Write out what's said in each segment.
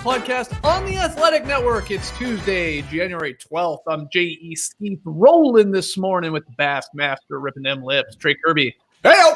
podcast on the Athletic Network. It's Tuesday, January 12th. I'm J.E. Skeeth, rolling this morning with the Bassmaster, ripping them lips. Trey Kirby. Hey-o!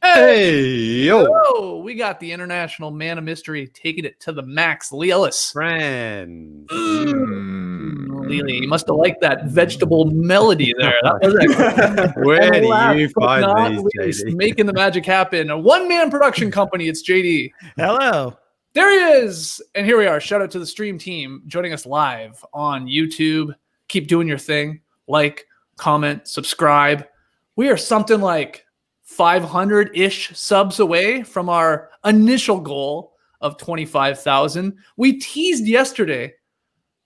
Hey, yo! We got the international man of mystery taking it to the max, Lee Ellis. Friend. Lee, you must have liked that vegetable melody there. That was Where do you find these, JD? Making the magic happen. A one-man production company. It's JD. Hello. There he is. And here we are. Shout out to the stream team joining us live on YouTube. Keep doing your thing. Like, comment, subscribe. We are something like 500-ish subs away from our initial goal of 25,000. We teased yesterday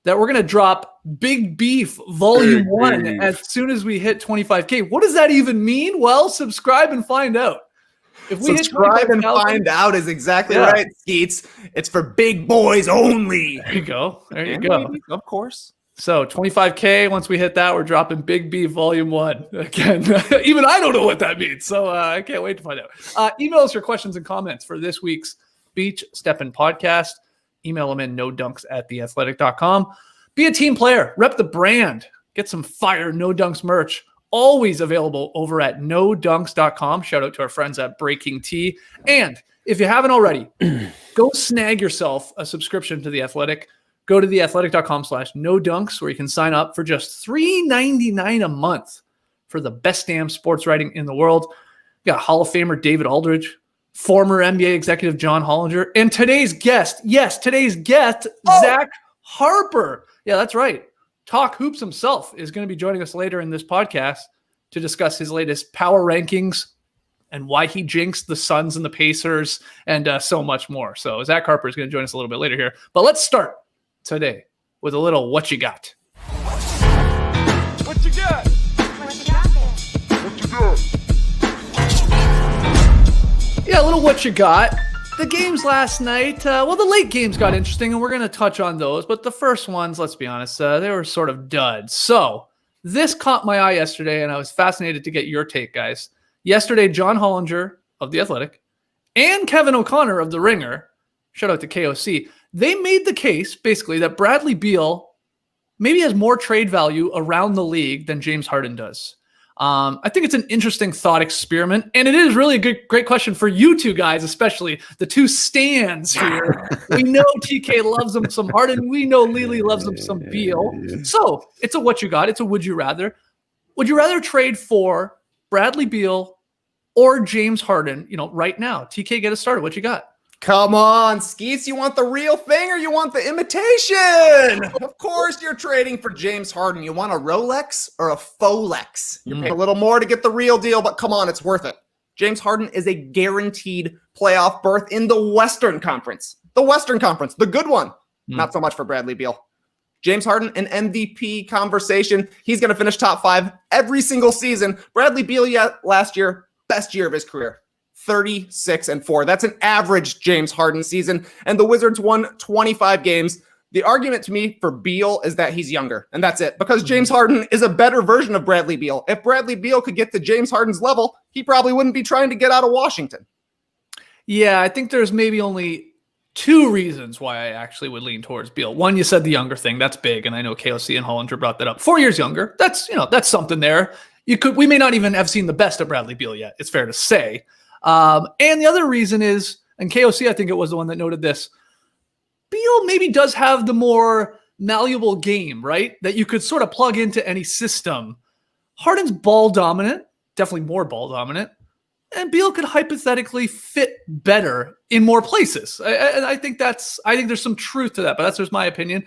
that we're going to drop Big Beef Volume 1 as soon as we hit 25K. What does that even mean? Well, subscribe and find out. If we subscribe and find out is exactly right, Skeets. It's for big boys only. There you go. There you go. Maybe, of course. So 25K, once we hit that, we're dropping Big B Volume 1. Again, even I don't know what that means, so I can't wait to find out. Email us your questions and comments for this week's Beach Steppin' podcast. Email them in nodunks@theathletic.com. Be a team player. Rep the brand. Get some fire No Dunks merch. Always available over at nodunks.com. Shout out to our friends at Breaking Tea. And if you haven't already, go snag yourself a subscription to The Athletic. Go to theathletic.com/nodunks where you can sign up for just $3.99 a month for the best damn sports writing in the world. You got Hall of Famer David Aldridge, former NBA executive John Hollinger, and today's guest, Zach Harper. Yeah, that's right. Talk Hoops himself is going to be joining us later in this podcast to discuss his latest power rankings and why he jinxed the Suns and the Pacers and so much more. So Zach Harper is going to join us a little bit later here. But let's start today with a little What You Got. What you got? What you got? What you got? Yeah, a little What You Got. The games last night, the late games got interesting, and we're going to touch on those. But the first ones, let's be honest, they were sort of duds. So this caught my eye yesterday, and I was fascinated to get your take, guys. Yesterday, John Hollinger of The Athletic and Kevin O'Connor of The Ringer, shout out to KOC, they made the case, basically, that Bradley Beal maybe has more trade value around the league than James Harden does. I think it's an interesting thought experiment, and it is really a great question for you two guys, especially the two stands here. We know TK loves him some Harden. We know Lily loves him some Beal. So it's a What You Got. It's a Would You Rather. Would you rather trade for Bradley Beal or James Harden, right now? TK, get us started. What you got? Come on, Skeets. You want the real thing or you want the imitation? Of course you're trading for James Harden. You want a Rolex or a Folex? You're paying a little more to get the real deal, but come on, it's worth it. James Harden is a guaranteed playoff berth in the Western Conference. The Western Conference, the good one. Not so much for Bradley Beal. James Harden, an MVP conversation. He's going to finish top 5 every single season. Bradley Beal last year, best year of his career. 36-4. That's an average James Harden season, and the Wizards won 25 games. The argument to me for Beal is that he's younger, and that's it, because James Harden is a better version of Bradley Beal. If Bradley Beal could get to James Harden's level, he probably wouldn't be trying to get out of Washington. Yeah, I think there's maybe only 2 reasons why I actually would lean towards Beal. One, you said the younger thing. That's big, and I know KOC and Hollinger brought that up. 4 years younger. That's something there. We may not even have seen the best of Bradley Beal yet. It's fair to say. And the other reason is, and KOC, I think it was the one that noted this, Beal maybe does have the more malleable game, right? That you could sort of plug into any system. Harden's ball dominant, definitely more ball dominant, and Beal could hypothetically fit better in more places. I think there's some truth to that, but that's just my opinion.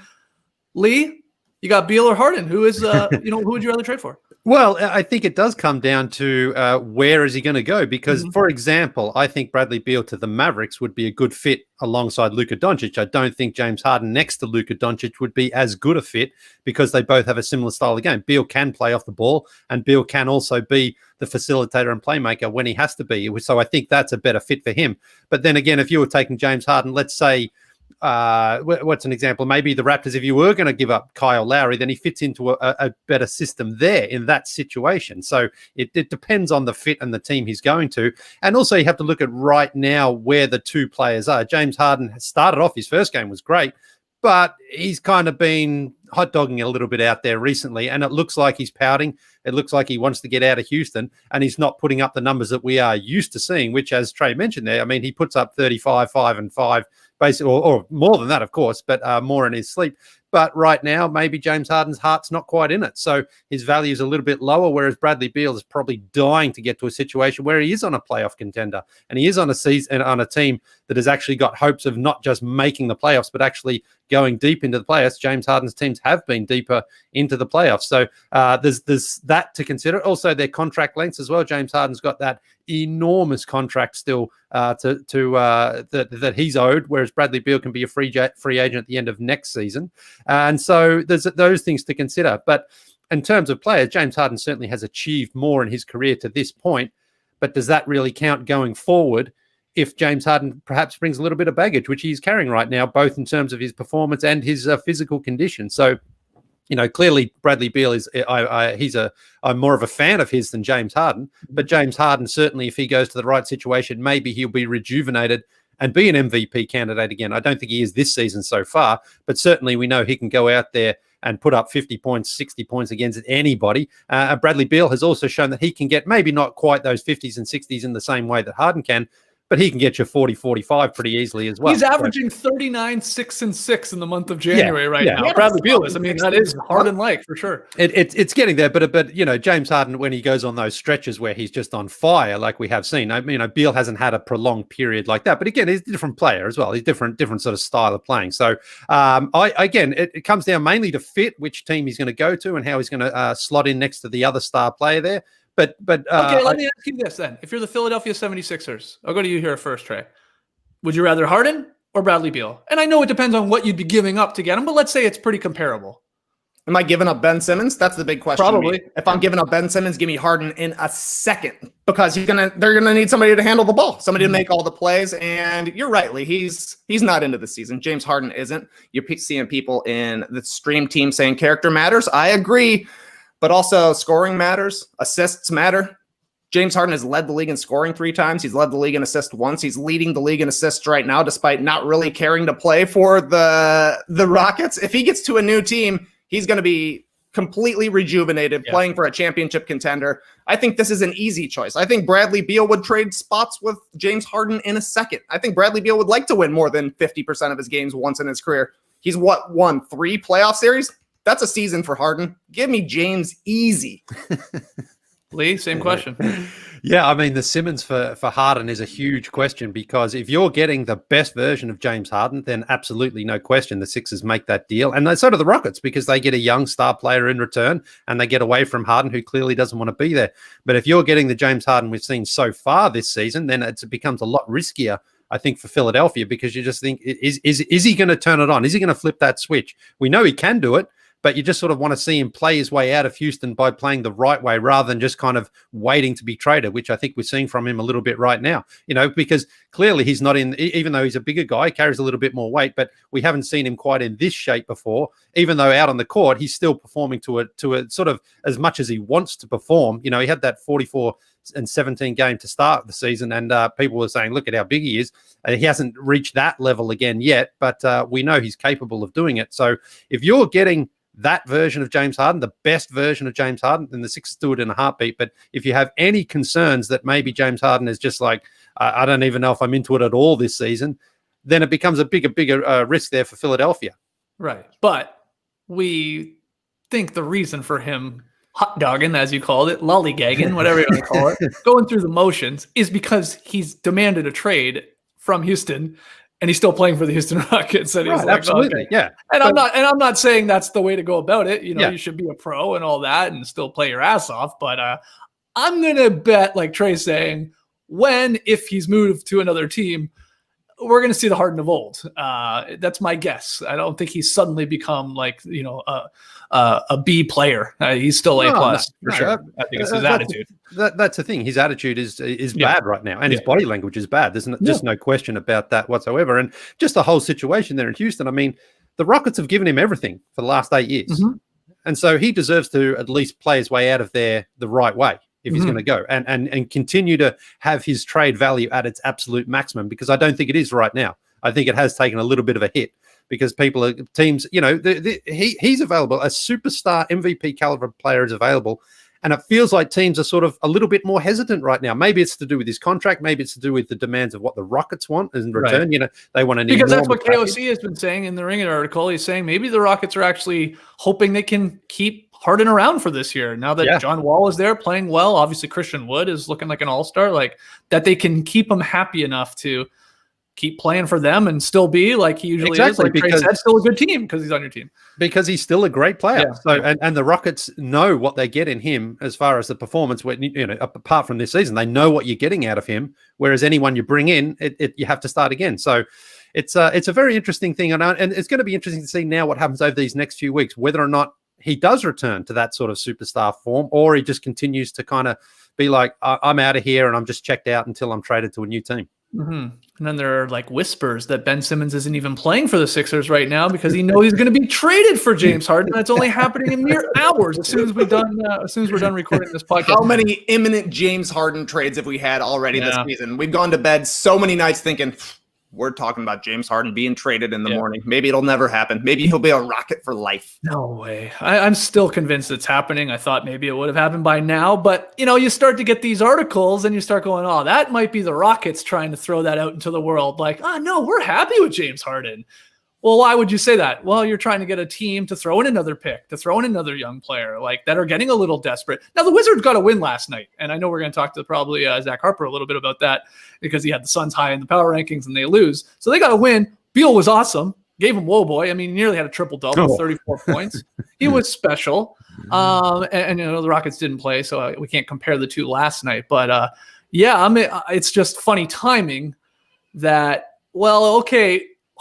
Lee, you got Beal or Harden? Who would you rather trade for? Well, I think it does come down to where is he going to go? Because, for example, I think Bradley Beal to the Mavericks would be a good fit alongside Luka Doncic. I don't think James Harden next to Luka Doncic would be as good a fit because they both have a similar style of game. Beal can play off the ball, and Beal can also be the facilitator and playmaker when he has to be. So I think that's a better fit for him. But then again, if you were taking James Harden, let's say what's an example? Maybe the Raptors, if you were going to give up Kyle Lowry, then he fits into a better system there in that situation. So it depends on the fit and the team he's going to. And also you have to look at right now where the two players are. James Harden has started off, his first game was great, but he's kind of been hot dogging a little bit out there recently, and it looks like he's pouting. It looks like he wants to get out of Houston, and he's not putting up the numbers that we are used to seeing, which, as Trey mentioned there, I mean, he puts up 35, 5 and 5, basically, or more than that, of course, but more in his sleep. But right now, maybe James Harden's heart's not quite in it. So his value is a little bit lower, whereas Bradley Beal is probably dying to get to a situation where he is on a playoff contender and he is on a season, on a team that has actually got hopes of not just making the playoffs, but actually going deep into the playoffs. James Harden's teams have been deeper into the playoffs. So there's that to consider. Also, their contract lengths as well. James Harden's got that enormous contract still that he's owed, whereas Bradley Beal can be a free agent at the end of next season. And so there's those things to consider. But in terms of players, James Harden certainly has achieved more in his career to this point. But does that really count going forward if James Harden perhaps brings a little bit of baggage, which he's carrying right now, both in terms of his performance and his physical condition? So, you know, clearly Bradley Beal is I'm more of a fan of his than James Harden, but James Harden, certainly if he goes to the right situation, maybe he'll be rejuvenated and be an MVP candidate again. I don't think he is this season so far, but certainly we know he can go out there and put up 50 points, 60 points against anybody. Bradley Beal has also shown that he can get maybe not quite those 50s and 60s in the same way that Harden can, but he can get you 40, 45 pretty easily as well. He's averaging 39, 6 and 6 in the month of January now. Yeah, Bradley Beal is. I mean, that is Harden-like for sure. It's getting there, but you know, James Harden, when he goes on those stretches where he's just on fire, like we have seen, Beal hasn't had a prolonged period like that. But again, he's a different player as well. He's different sort of style of playing. So it comes down mainly to fit, which team he's going to go to and how he's going to slot in next to the other star player there. But okay, let me ask you this then. If you're the Philadelphia 76ers, I'll go to you here first, Trey. Would you rather Harden or Bradley Beal? And I know it depends on what you'd be giving up to get him, but let's say it's pretty comparable. Am I giving up Ben Simmons? That's the big question. Probably. If I'm giving up Ben Simmons, give me Harden in a second, because they're gonna need somebody to handle the ball, somebody to make all the plays. And you're right, Lee. He's not into the season. James Harden isn't. You're seeing people in the stream team saying character matters. I agree. But also scoring matters, assists matter. James Harden has led the league in scoring 3 times. He's led the league in assists once. He's leading the league in assists right now, despite not really caring to play for the Rockets. If he gets to a new team, he's going to be completely rejuvenated, playing for a championship contender. I think this is an easy choice. I think Bradley Beal would trade spots with James Harden in a second. I think Bradley Beal would like to win more than 50% of his games once in his career. He's won 3 playoff series? That's a season for Harden. Give me James easy. Lee, same question. Yeah, I mean, the Simmons for Harden is a huge question, because if you're getting the best version of James Harden, then absolutely no question the Sixers make that deal. And so do the Rockets, because they get a young star player in return and they get away from Harden, who clearly doesn't want to be there. But if you're getting the James Harden we've seen so far this season, then it becomes a lot riskier, I think, for Philadelphia, because you just think, is he going to turn it on? Is he going to flip that switch? We know he can do it, but you just sort of want to see him play his way out of Houston by playing the right way, rather than just kind of waiting to be traded, which I think we're seeing from him a little bit right now, because clearly he's not in, even though he's a bigger guy, carries a little bit more weight, but we haven't seen him quite in this shape before. Even though out on the court, he's still performing to a sort of as much as he wants to perform. He had that 44-17 game to start the season, and people were saying, look at how big he is. He hasn't reached that level again yet, but we know he's capable of doing it. So if you're getting that version of James Harden, the best version of James Harden, then the Sixers do it in a heartbeat. But if you have any concerns that maybe James Harden is just like, I don't even know if I'm into it at all this season, then it becomes a bigger risk there for Philadelphia. Right. But we think the reason for him hot dogging, as you called it, lollygagging, whatever you want to call it, going through the motions, is because he's demanded a trade from Houston, and he's still playing for the Houston Rockets. And he's like, absolutely, okay. yeah. And I'm not saying that's the way to go about it. You should be a pro and all that, and still play your ass off. But I'm gonna bet, like Trey's saying, if he's moved to another team, we're going to see the Harden of old. That's my guess. I don't think he's suddenly become like, a B player. He's still A plus for sure. I think it's his attitude. That's the thing. His attitude is bad right now, and his body language is bad. There's just no question about that whatsoever. And just the whole situation there in Houston. I mean, the Rockets have given him everything for the last 8 years. Mm-hmm. And so he deserves to at least play his way out of there the right way if he's going to go and continue to have his trade value at its absolute maximum, because I don't think it is right now. I think it has taken a little bit of a hit because teams, he's available. A superstar MVP caliber player is available. And it feels like teams are sort of a little bit more hesitant right now. Maybe it's to do with his contract. Maybe it's to do with the demands of what the Rockets want in return. Right. They want to need, because that's what KOC has been saying in the Ring It article. He's saying maybe the Rockets are actually hoping they can keep Harden around for this year. Now that John Wall is there playing well, obviously Christian Wood is looking like an all-star, like that they can keep him happy enough to keep playing for them and still be like he usually is. Like because that's still a good team because he's on your team. Because he's still a great player. Yeah. So and the Rockets know what they get in him as far as the performance. Apart from this season, they know what you're getting out of him. Whereas anyone you bring in, you have to start again. So it's a very interesting thing, and it's going to be interesting to see now what happens over these next few weeks, whether or not he does return to that sort of superstar form, or he just continues to kind of be like, I'm out of here and I'm just checked out until I'm traded to a new team. Mm-hmm. And then there are like whispers that Ben Simmons isn't even playing for the Sixers right now because he knows he's going to be traded for James Harden. That's only happening in mere hours as soon as we're done recording this podcast. How many imminent James Harden trades have we had already this season? We've gone to bed so many nights thinking, we're talking about James Harden being traded in the morning. Maybe it'll never happen. Maybe he'll be a Rocket for life. No way. I'm still convinced it's happening. I thought maybe it would have happened by now. But, you start to get these articles and you start going, oh, that might be the Rockets trying to throw that out into the world. Like, no, we're happy with James Harden. Well, why would you say that? Well, you're trying to get a team to throw in another pick, to throw in another young player, like that are getting a little desperate. Now, the Wizards got a win last night, and I know we're going to talk to probably Zach Harper a little bit about that because he had the Suns high in the power rankings and they lose. So they got a win. Beal was awesome. Gave him whoa boy. I mean, he nearly had a triple-double, 34 points. He was special. And the Rockets didn't play, so we can't compare the two last night. But, it's just funny timing that,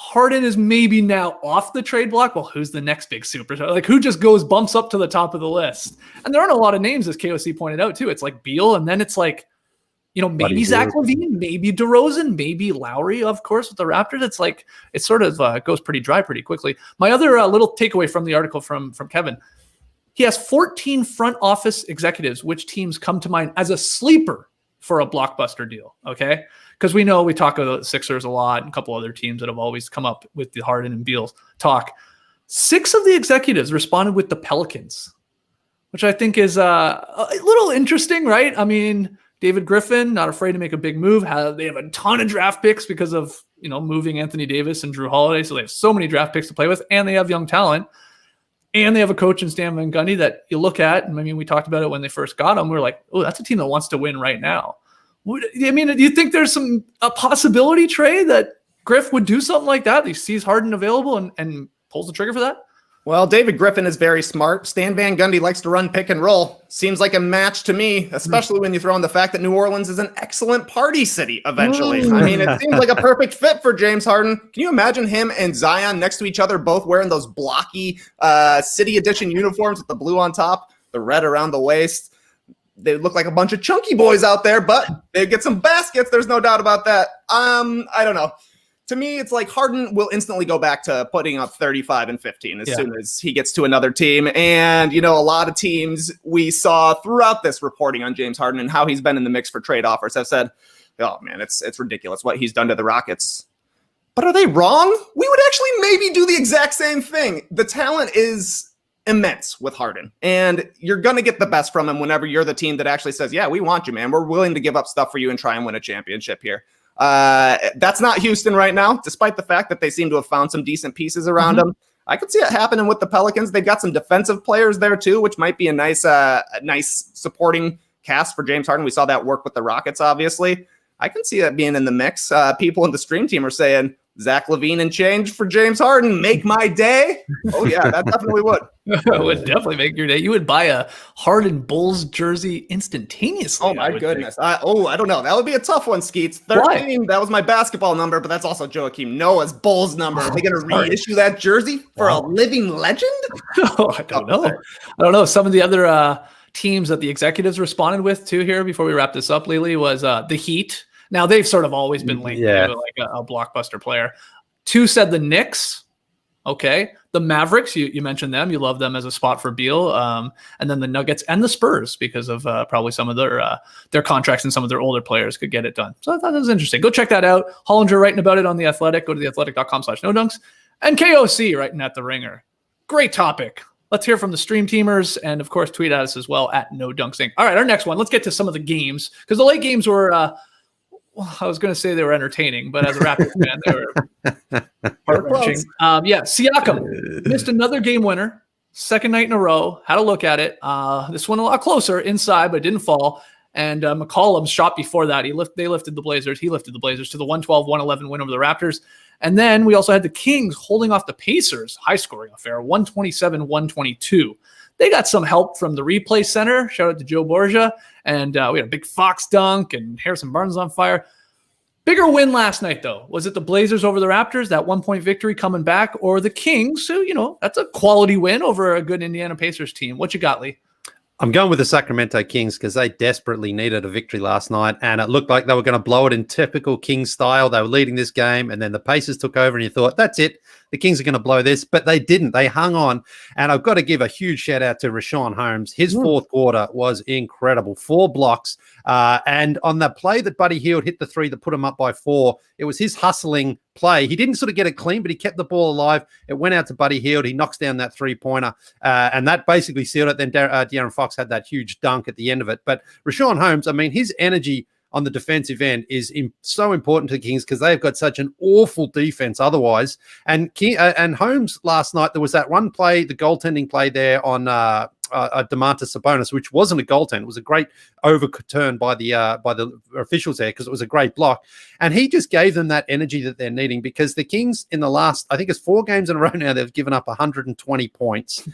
Harden is maybe now off the trade block. Well, who's the next big superstar? Like, who just bumps up to the top of the list? And there aren't a lot of names, as KOC pointed out, too. It's like Beal, and then it's like, maybe Zach LaVine, maybe DeRozan, maybe Lowry, of course, with the Raptors. It's like, it sort of goes pretty dry pretty quickly. My other little takeaway from the article from Kevin, he has 14 front office executives, which teams come to mind as a sleeper for a blockbuster deal, okay? Because we talk about the Sixers a lot and a couple other teams that have always come up with the Harden and Beal talk. 6 of the executives responded with the Pelicans, which I think is a little interesting, right? I mean, David Griffin, not afraid to make a big move. They have a ton of draft picks because of, moving Anthony Davis and Drew Holiday. So they have so many draft picks to play with, and they have young talent. And they have a coach in Stan Van Gundy that you look at, and I mean, we talked about it when they first got him. We're like, oh, that's a team that wants to win right now. Do you think there's a possibility, Trey, that Griff would do something like that? He sees Harden available and pulls the trigger for that? Well, David Griffin is very smart. Stan Van Gundy likes to run pick and roll. Seems like a match to me, especially when you throw in the fact that New Orleans is an excellent party city eventually. I mean, it seems like a perfect fit for James Harden. Can you imagine him and Zion next to each other, both wearing those blocky City Edition uniforms with the blue on top, the red around the waist? They look like a bunch of chunky boys out there, but they get some baskets. There's no doubt about that. I don't know. To me, it's like Harden will instantly go back to putting up 35 and 15 as soon as he gets to another team. And, a lot of teams we saw throughout this reporting on James Harden and how he's been in the mix for trade offers have said, oh, man, it's ridiculous what he's done to the Rockets. But are they wrong? We would actually maybe do the exact same thing. The talent is immense with Harden, and you're going to get the best from him whenever you're the team that actually says, yeah, we want you, man. We're willing to give up stuff for you and try and win a championship here. That's not Houston right now, despite the fact that they seem to have found some decent pieces around them. I could see it happening with the Pelicans. They've got some defensive players there too, which might be a nice supporting cast for James Harden. We saw that work with the Rockets, obviously. I can see that being in the mix. People in the stream team are saying Zach LaVine and change for James Harden. Make my day. Oh, yeah, that definitely would. It would definitely make your day. You would buy a Harden Bulls jersey instantaneously. Oh, my goodness. I don't know. That would be a tough one, Skeets. 13, Why? That was my basketball number, but that's also Joakim Noah's Bulls number. Are they going to reissue that jersey for a living legend? Oh, I don't know. Some of the other teams that the executives responded with, too, here before we wrap this up, Lily, was the Heat. Now, they've sort of always been linked to like a blockbuster player. 2 said the Knicks. Okay. The Mavericks, you mentioned them. You love them as a spot for Beal. And then the Nuggets and the Spurs because of probably some of their contracts and some of their older players could get it done. So I thought that was interesting. Go check that out. Hollinger writing about it on The Athletic. Go to theathletic.com/nodunks. And KOC writing at The Ringer. Great topic. Let's hear from the stream teamers and, of course, tweet at us as well at NoDunksInc. All right, our next one. Let's get to some of the games because the late games were well, I was going to say they were entertaining, but as a Raptors fan, they were heart-wrenching. Siakam missed another game winner, second night in a row. Had a look at it. This one a lot closer inside, but didn't fall. And McCollum's shot before that, they lifted the Blazers. He lifted the Blazers to the 112-111 win over the Raptors. And then we also had the Kings holding off the Pacers, high-scoring affair, 127-122. They got some help from the replay center. Shout out to Joe Borgia. And we had a big Fox dunk and Harrison Barnes on fire. Bigger win last night, though. Was it the Blazers over the Raptors, that 1-point victory coming back, or the Kings? So, that's a quality win over a good Indiana Pacers team. What you got, Lee? I'm going with the Sacramento Kings because they desperately needed a victory last night, and it looked like they were going to blow it in typical Kings style. They were leading this game, and then the Pacers took over, and you thought, that's it. The Kings are going to blow this, but they didn't. They hung on, and I've got to give a huge shout-out to Richaun Holmes. His fourth quarter was incredible. 4 blocks, and on the play that Buddy Hield hit the 3 that put him up by 4, it was his hustling play. He didn't sort of get it clean, but he kept the ball alive. It went out to Buddy Hield. He knocks down that 3-pointer, and that basically sealed it. Then De'Aaron Fox had that huge dunk at the end of it. But Richaun Holmes, I mean, his energy on the defensive end is so important to the Kings because they've got such an awful defense otherwise. And Holmes last night, there was that one play, the goaltending play there on Domantas Sabonis, which wasn't a goaltend. It was a great overturn by the officials there because it was a great block. And he just gave them that energy that they're needing because the Kings in the last, I think it's 4 games in a row now, they've given up 120 points.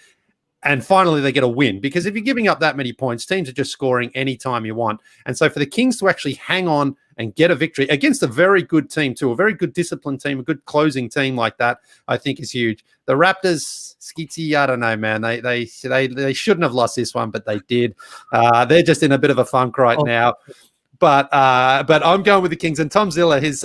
And finally, they get a win because if you're giving up that many points, teams are just scoring anytime you want. And so for the Kings to actually hang on and get a victory against a very good team too, a very good disciplined team, a good closing team like that, I think is huge. The Raptors, Skeetsy, I don't know, man. They shouldn't have lost this one, but they did. They're just in a bit of a funk right now. But I'm going with the Kings. And Tom Ziller, his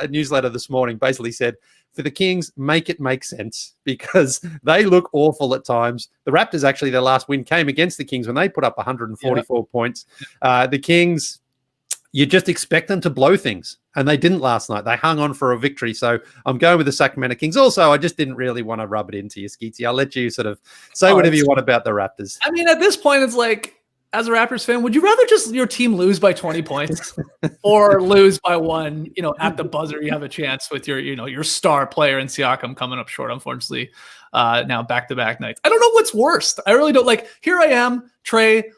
newsletter this morning basically said, for the Kings, make it make sense because they look awful at times. The Raptors, actually, their last win came against the Kings when they put up 144 points. The Kings, you just expect them to blow things, and they didn't last night. They hung on for a victory. So I'm going with the Sacramento Kings. Also, I just didn't really want to rub it into you, Skeetsy. I'll let you sort of say whatever you want about the Raptors. I mean, at this point, it's like, as a Raptors fan, would you rather just your team lose by 20 points or lose by 1, at the buzzer? You have a chance with your star player in Siakam coming up short, unfortunately, now back-to-back nights. I don't know what's worst. I really don't. Like, here I am, Trey,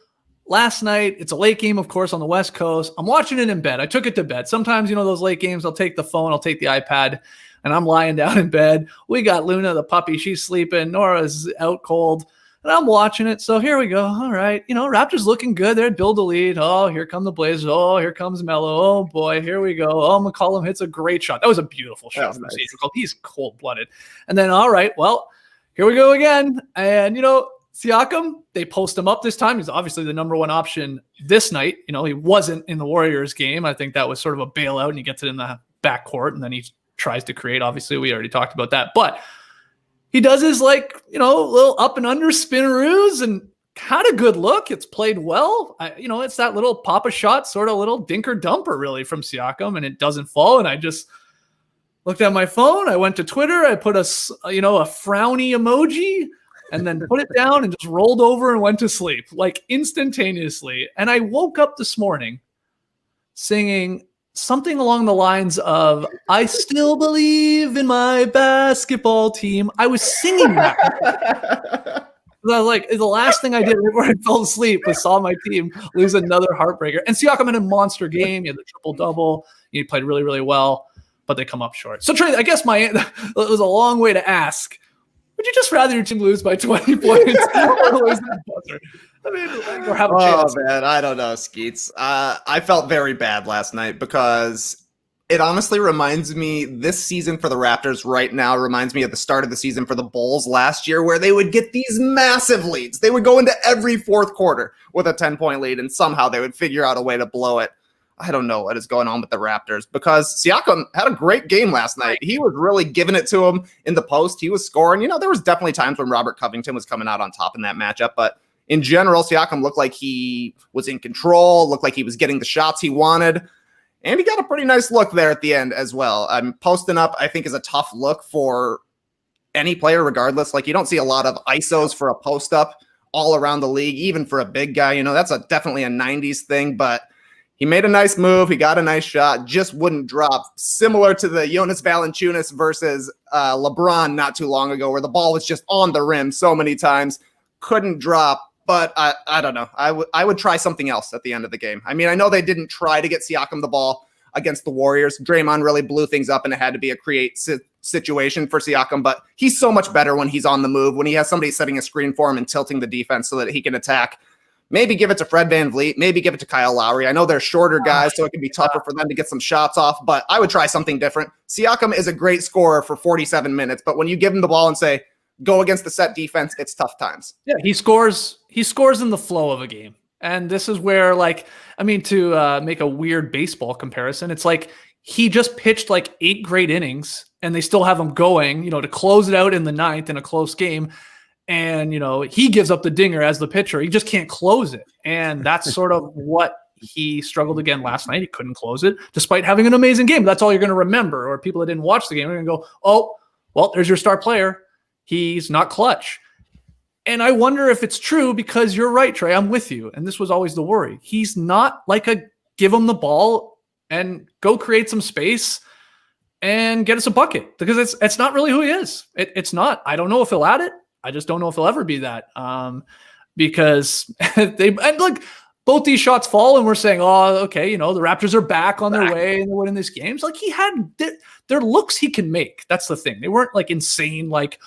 last night. It's a late game, of course, on the West Coast. I'm watching it in bed. I took it to bed. Sometimes, those late games, I'll take the phone, I'll take the iPad, and I'm lying down in bed. We got Luna, the puppy. She's sleeping. Nora's out cold. And I'm watching it. So here we go. All right. Raptors looking good. They're build a lead. Oh, here come the Blazers. Oh, here comes Melo. Oh, boy. Here we go. Oh, McCollum hits a great shot. That was a beautiful shot. From nice. He's cold-blooded. And then, all right, well, here we go again. And, Siakam, they post him up this time. He's obviously the number 1 option this night. He wasn't in the Warriors game. I think that was sort of a bailout, and he gets it in the backcourt, and then he tries to create. Obviously, we already talked about that. But he does his little up and under spinneroos and had a good look. It's played well. It's that little pop-a shot, sort of little dinker dumper really from Siakam, and it doesn't fall. And I just looked at my phone. I went to Twitter. I put a frowny emoji and then put it down and just rolled over and went to sleep like instantaneously. And I woke up this morning singing something along the lines of, I still believe in my basketball team. I was singing that. I was like, the last thing I did before I fell asleep was saw my team lose another heartbreaker. And Siakam had a monster game. He had the triple-double. He played really, really well. but they come up short. So Trey, I guess it was a long way to ask. Would you just rather your team lose by 20 points or lose that buzzer? I mean, or have a chance. Oh man, I don't know, Skeets. I felt very bad last night because it honestly reminds me, this season for the Raptors right now reminds me of the start of the season for the Bulls last year, where they would get these massive leads. They would go into every fourth quarter with a 10-point lead, and somehow they would figure out a way to blow it. I don't know what is going on with the Raptors, because Siakam had a great game last night. He was really giving it to him in the post. He was scoring. You know, there was definitely times when Robert Covington was coming out on top in that matchup, but in general, Siakam looked like he was in control, looked like he was getting the shots he wanted, and he got a pretty nice look there at the end as well. Posting up, I think, is a tough look for any player regardless. Like, you don't see a lot of ISOs for a post up all around the league, even for a big guy. You know, that's definitely a 90s thing, but he made a nice move. He got a nice shot, just wouldn't drop. Similar to the Jonas Valanciunas versus LeBron not too long ago, where the ball was just on the rim so many times, couldn't drop. But I don't know. I would try something else at the end of the game. I mean, I know they didn't try to get Siakam the ball against the Warriors. Draymond really blew things up, and it had to be a create situation for Siakam. But he's so much better when he's on the move, when he has somebody setting a screen for him and tilting the defense so that he can attack. Maybe give it to Fred VanVleet. Maybe give it to Kyle Lowry. I know they're shorter guys, so it can be tougher for them to get some shots off, but I would try something different. Siakam is a great scorer for 47 minutes, but when you give him the ball and say, go against the set defense, it's tough times. Yeah, he scores in the flow of a game. And this is where, like, I mean, to make a weird baseball comparison, it's like he just pitched like 8 great innings and they still have him going, you know, to close it out in the 9th in a close game. And, you know, he gives up the dinger as the pitcher. He just can't close it. And that's sort of what he struggled again last night. He couldn't close it despite having an amazing game. That's all you're going to remember. Or people that didn't watch the game are going to go, oh, well, there's your star player. He's not clutch. And I wonder if it's true, because you're right, Trey. I'm with you. And this was always the worry. He's not like a give him the ball and go create some space and get us a bucket, because it's not really who he is. It's not. I don't know if he'll add it. I just don't know if he'll ever be that, because and look, both these shots fall and we're saying, oh, okay, you know, the Raptors are back on their way and they're winning this game. Like, he had their looks he can make. That's the thing. They weren't like insane, like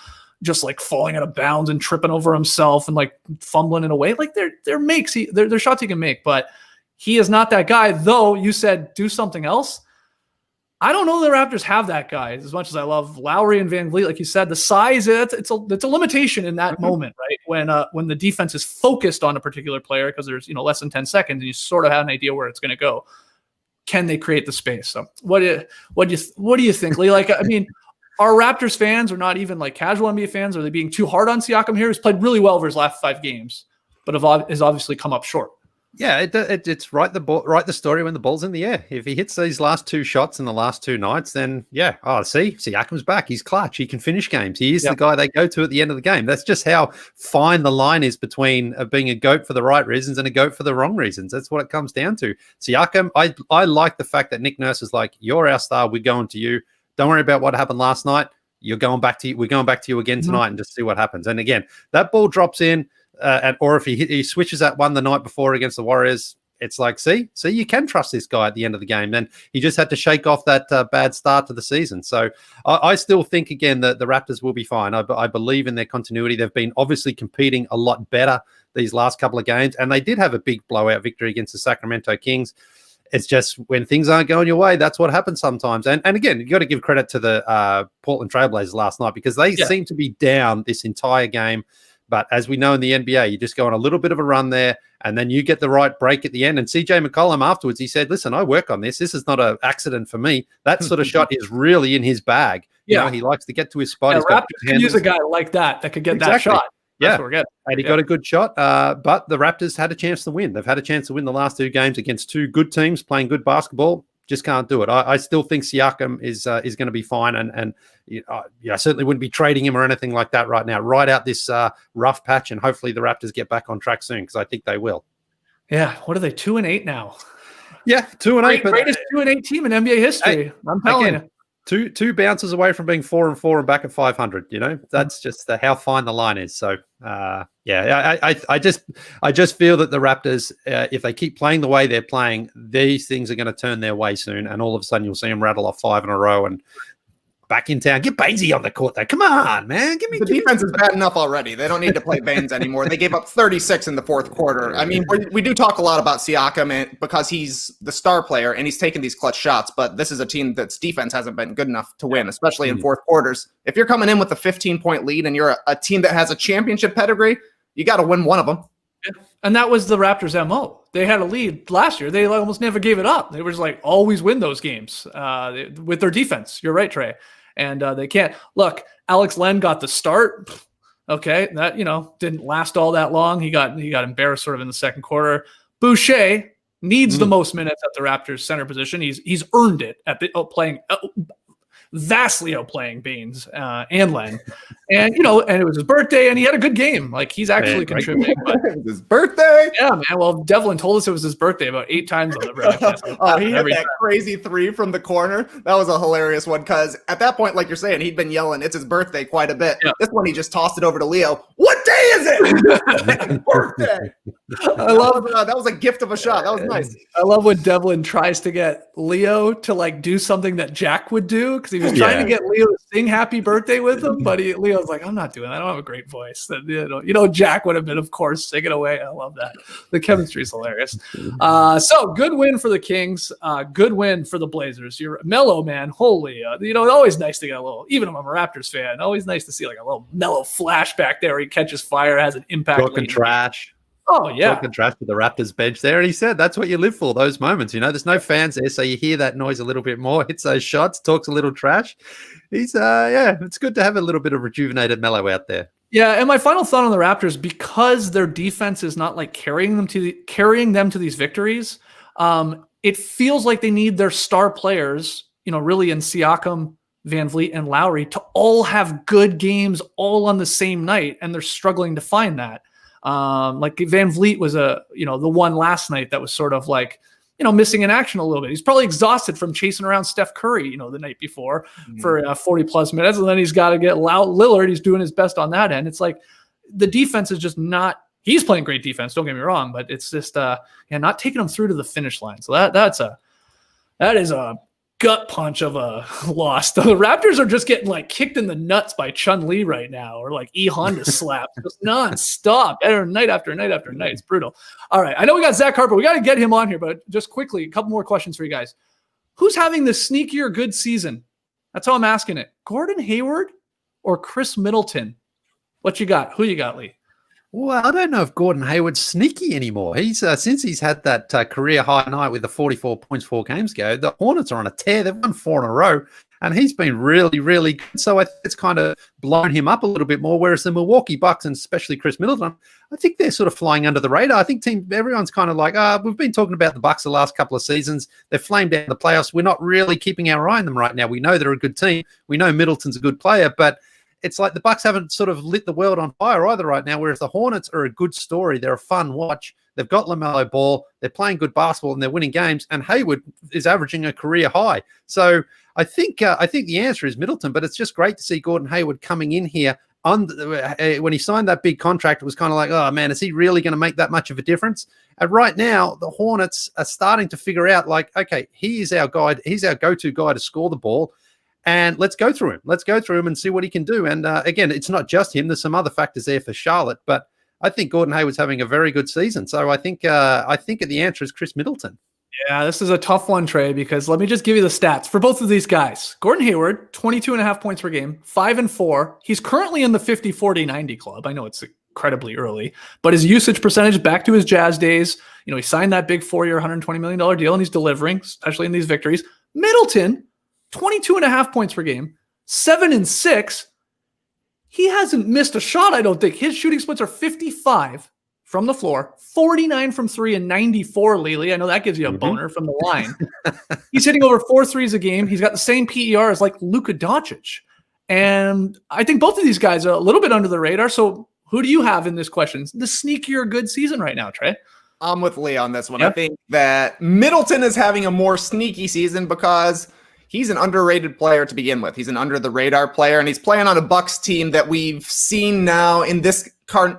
just like falling out of bounds and tripping over himself and like fumbling in a way. Like they're shots he can make, but he is not that guy. Though you said do something else. I don't know the Raptors have that guy as much as I love Lowry and VanVleet. Like you said, the size, it's a limitation in that moment, right? When the defense is focused on a particular player, because there's, you know, less than 10 seconds and you sort of have an idea where it's going to go. Can they create the space? So what do you think, Lee? Like, I mean, are Raptors fans, or not even like casual NBA fans, are they being too hard on Siakam here? He's played really well over his last 5 games, but has obviously come up short. Yeah, it's right the story when the ball's in the air. If he hits these last 2 shots in the last 2 nights, then yeah, Siakam's back. He's clutch. He can finish games. He is the guy they go to at the end of the game. That's just how fine the line is between being a GOAT for the right reasons and a GOAT for the wrong reasons. That's what it comes down to. Siakam, I like the fact that Nick Nurse is like, you're our star. We're going to you. Don't worry about what happened last night. We're going back to you again tonight and just see what happens. And again, that ball drops in. Or if he switches that one the night before against the Warriors, it's like, see, you can trust this guy at the end of the game. Then he just had to shake off that bad start to the season. So I still think, again, that the Raptors will be fine. I believe in their continuity. They've been obviously competing a lot better these last couple of games, and they did have a big blowout victory against the Sacramento Kings. It's just when things aren't going your way, that's what happens sometimes. And again, you got to give credit to the Portland Trailblazers last night, because they seem to be down this entire game. But as we know in the NBA, you just go on a little bit of a run there, and then you get the right break at the end. And CJ McCollum afterwards, he said, listen, I work on this. This is not an accident for me. That sort of shot is really in his bag. You know, he likes to get to his spot. Yeah, Raptors can use a guy like that could get that shot. That's what we're getting. And he got a good shot. But the Raptors had a chance to win. They've had a chance to win the last 2 games against 2 good teams playing good basketball. Just can't do it. I still think Siakam is going to be fine, and I certainly wouldn't be trading him or anything like that right now. Ride out this rough patch, and hopefully the Raptors get back on track soon, because I think they will. Yeah, what are they, 2-8 now? Yeah, 2-8. Greatest 2-8 team in NBA history. I'm telling you. Two bounces away from being 4-4 and back at 500. You know, that's just how fine the line is. So, I just feel that the Raptors, if they keep playing the way they're playing, these things are going to turn their way soon, and all of a sudden you'll see them rattle off 5 in a row and back in town. Get Bainesy on the court, though. Come on, man. The defense is bad enough already. They don't need to play Baines anymore. They gave up 36 in the fourth quarter. I mean, we do talk a lot about Siakam because he's the star player and he's taking these clutch shots, but this is a team that's defense hasn't been good enough to win, especially in fourth quarters. If you're coming in with a 15-point lead and you're a team that has a championship pedigree, you got to win one of them. Yeah. And that was the Raptors' MO. They had a lead last year. They almost never gave it up. They were just like, always win those games with their defense. You're right, Trey. And they can't. Look, Alex Len got the start. Okay, that didn't last all that long. He got embarrassed sort of in the second quarter. Boucher needs the most minutes at the Raptors center position. He's earned it at the playing vastly outplaying Baines and Len. And and it was his birthday and he had a good game. Like he's actually contributing. But it was his birthday. Yeah, man. Well, Devlin told us it was his birthday about 8 times on the broadcast. He had that crazy 3 from the corner. That was a hilarious one because at that point, like you're saying, he'd been yelling, "It's his birthday" quite a bit. Yeah. This one, he just tossed it over to Leo. What day is it? Birthday. I love that was a gift of a shot. That was nice. I love when Devlin tries to get Leo to like do something that Jack would do because he was trying to get Leo to sing "Happy Birthday" with him, but Leo's like, "I'm not doing that. I don't have a great voice." And, Jack would have been, of course, singing away. I love that. The chemistry is hilarious. So good win for the Kings. Good win for the Blazers. You're mellow, man. Holy, always nice to get a little. Even if I'm a Raptors fan, always nice to see like a little mellow flashback there where he catches fire, has an impact. Talking trash. Oh, yeah. Talking trash to the Raptors bench there. And he said that's what you live for, those moments. There's no fans there, so you hear that noise a little bit more, hits those shots, talks a little trash. He's, it's good to have a little bit of rejuvenated mellow out there. Yeah, and my final thought on the Raptors, because their defense is not like carrying them to these victories, it feels like they need their star players, really in Siakam, Van Vliet, and Lowry to all have good games all on the same night, and they're struggling to find that. Like Van Vliet was the one last night that was sort of like, missing in action a little bit. He's probably exhausted from chasing around Steph Curry, the night before for 40 plus minutes. And then he's got to get Lillard. He's doing his best on that end. It's like the defense is just not, he's playing great defense. Don't get me wrong, but it's just, not taking him through to the finish line. So that is a gut punch of a loss. The Raptors are just getting like kicked in the nuts by Chun-Li right now, or like Honda slaps just nonstop, night after night after night. It's brutal. All right, I know we got Zach Harper. We got to get him on here, but just quickly, a couple more questions for you guys. Who's having the sneakier good season? That's how I'm asking it. Gordon Hayward or Khris Middleton? What you got? Who you got, Lee? Well, I don't know if Gordon Hayward's sneaky anymore. He's since he's had that career high night with the 44 points 4 games ago, the Hornets are on a tear. They've won 4 in a row, and he's been really, really good. So I think it's kind of blown him up a little bit more, whereas the Milwaukee Bucks, and especially Khris Middleton, I think they're sort of flying under the radar. I think everyone's kind of like, we've been talking about the Bucks the last couple of seasons. They've flamed out in the playoffs. We're not really keeping our eye on them right now. We know they're a good team. We know Middleton's a good player, but it's like the Bucks haven't sort of lit the world on fire either right now, whereas the Hornets are a good story. They're a fun watch. They've got LaMelo Ball. They're playing good basketball, and they're winning games, and Hayward is averaging a career high. So I think the answer is Middleton, but it's just great to see Gordon Hayward coming in here. When he signed that big contract, it was kind of like, oh, man, is he really going to make that much of a difference? And right now, the Hornets are starting to figure out, like, okay, he is our guy. He's our go-to guy to score the ball. And let's go through him. Let's go through him and see what he can do. And again, it's not just him. There's some other factors there for Charlotte, but I think Gordon Hayward's having a very good season. So I think the answer is Khris Middleton. Yeah, this is a tough one, Trey, because let me just give you the stats for both of these guys. Gordon Hayward, 22.5 points per game, 5-4. He's currently in the 50-40-90 club. I know it's incredibly early, but his usage percentage back to his Jazz days. He signed that big 4-year, $120 million deal, and he's delivering, especially in these victories. Middleton, 22.5 points per game, 7-6. He hasn't missed a shot, I don't think. His shooting splits are 55 from the floor, 49 from 3, and 94, Lely. I know that gives you a boner from the line. He's hitting over 4 threes a game. He's got the same PER as like Luka Doncic. And I think both of these guys are a little bit under the radar. So who do you have in this question? The sneakier good season right now, Trey? I'm with Lee on this one. Yep. I think that Middleton is having a more sneaky season because he's an underrated player to begin with. He's an under the radar player, and he's playing on a Bucks team that we've seen now in this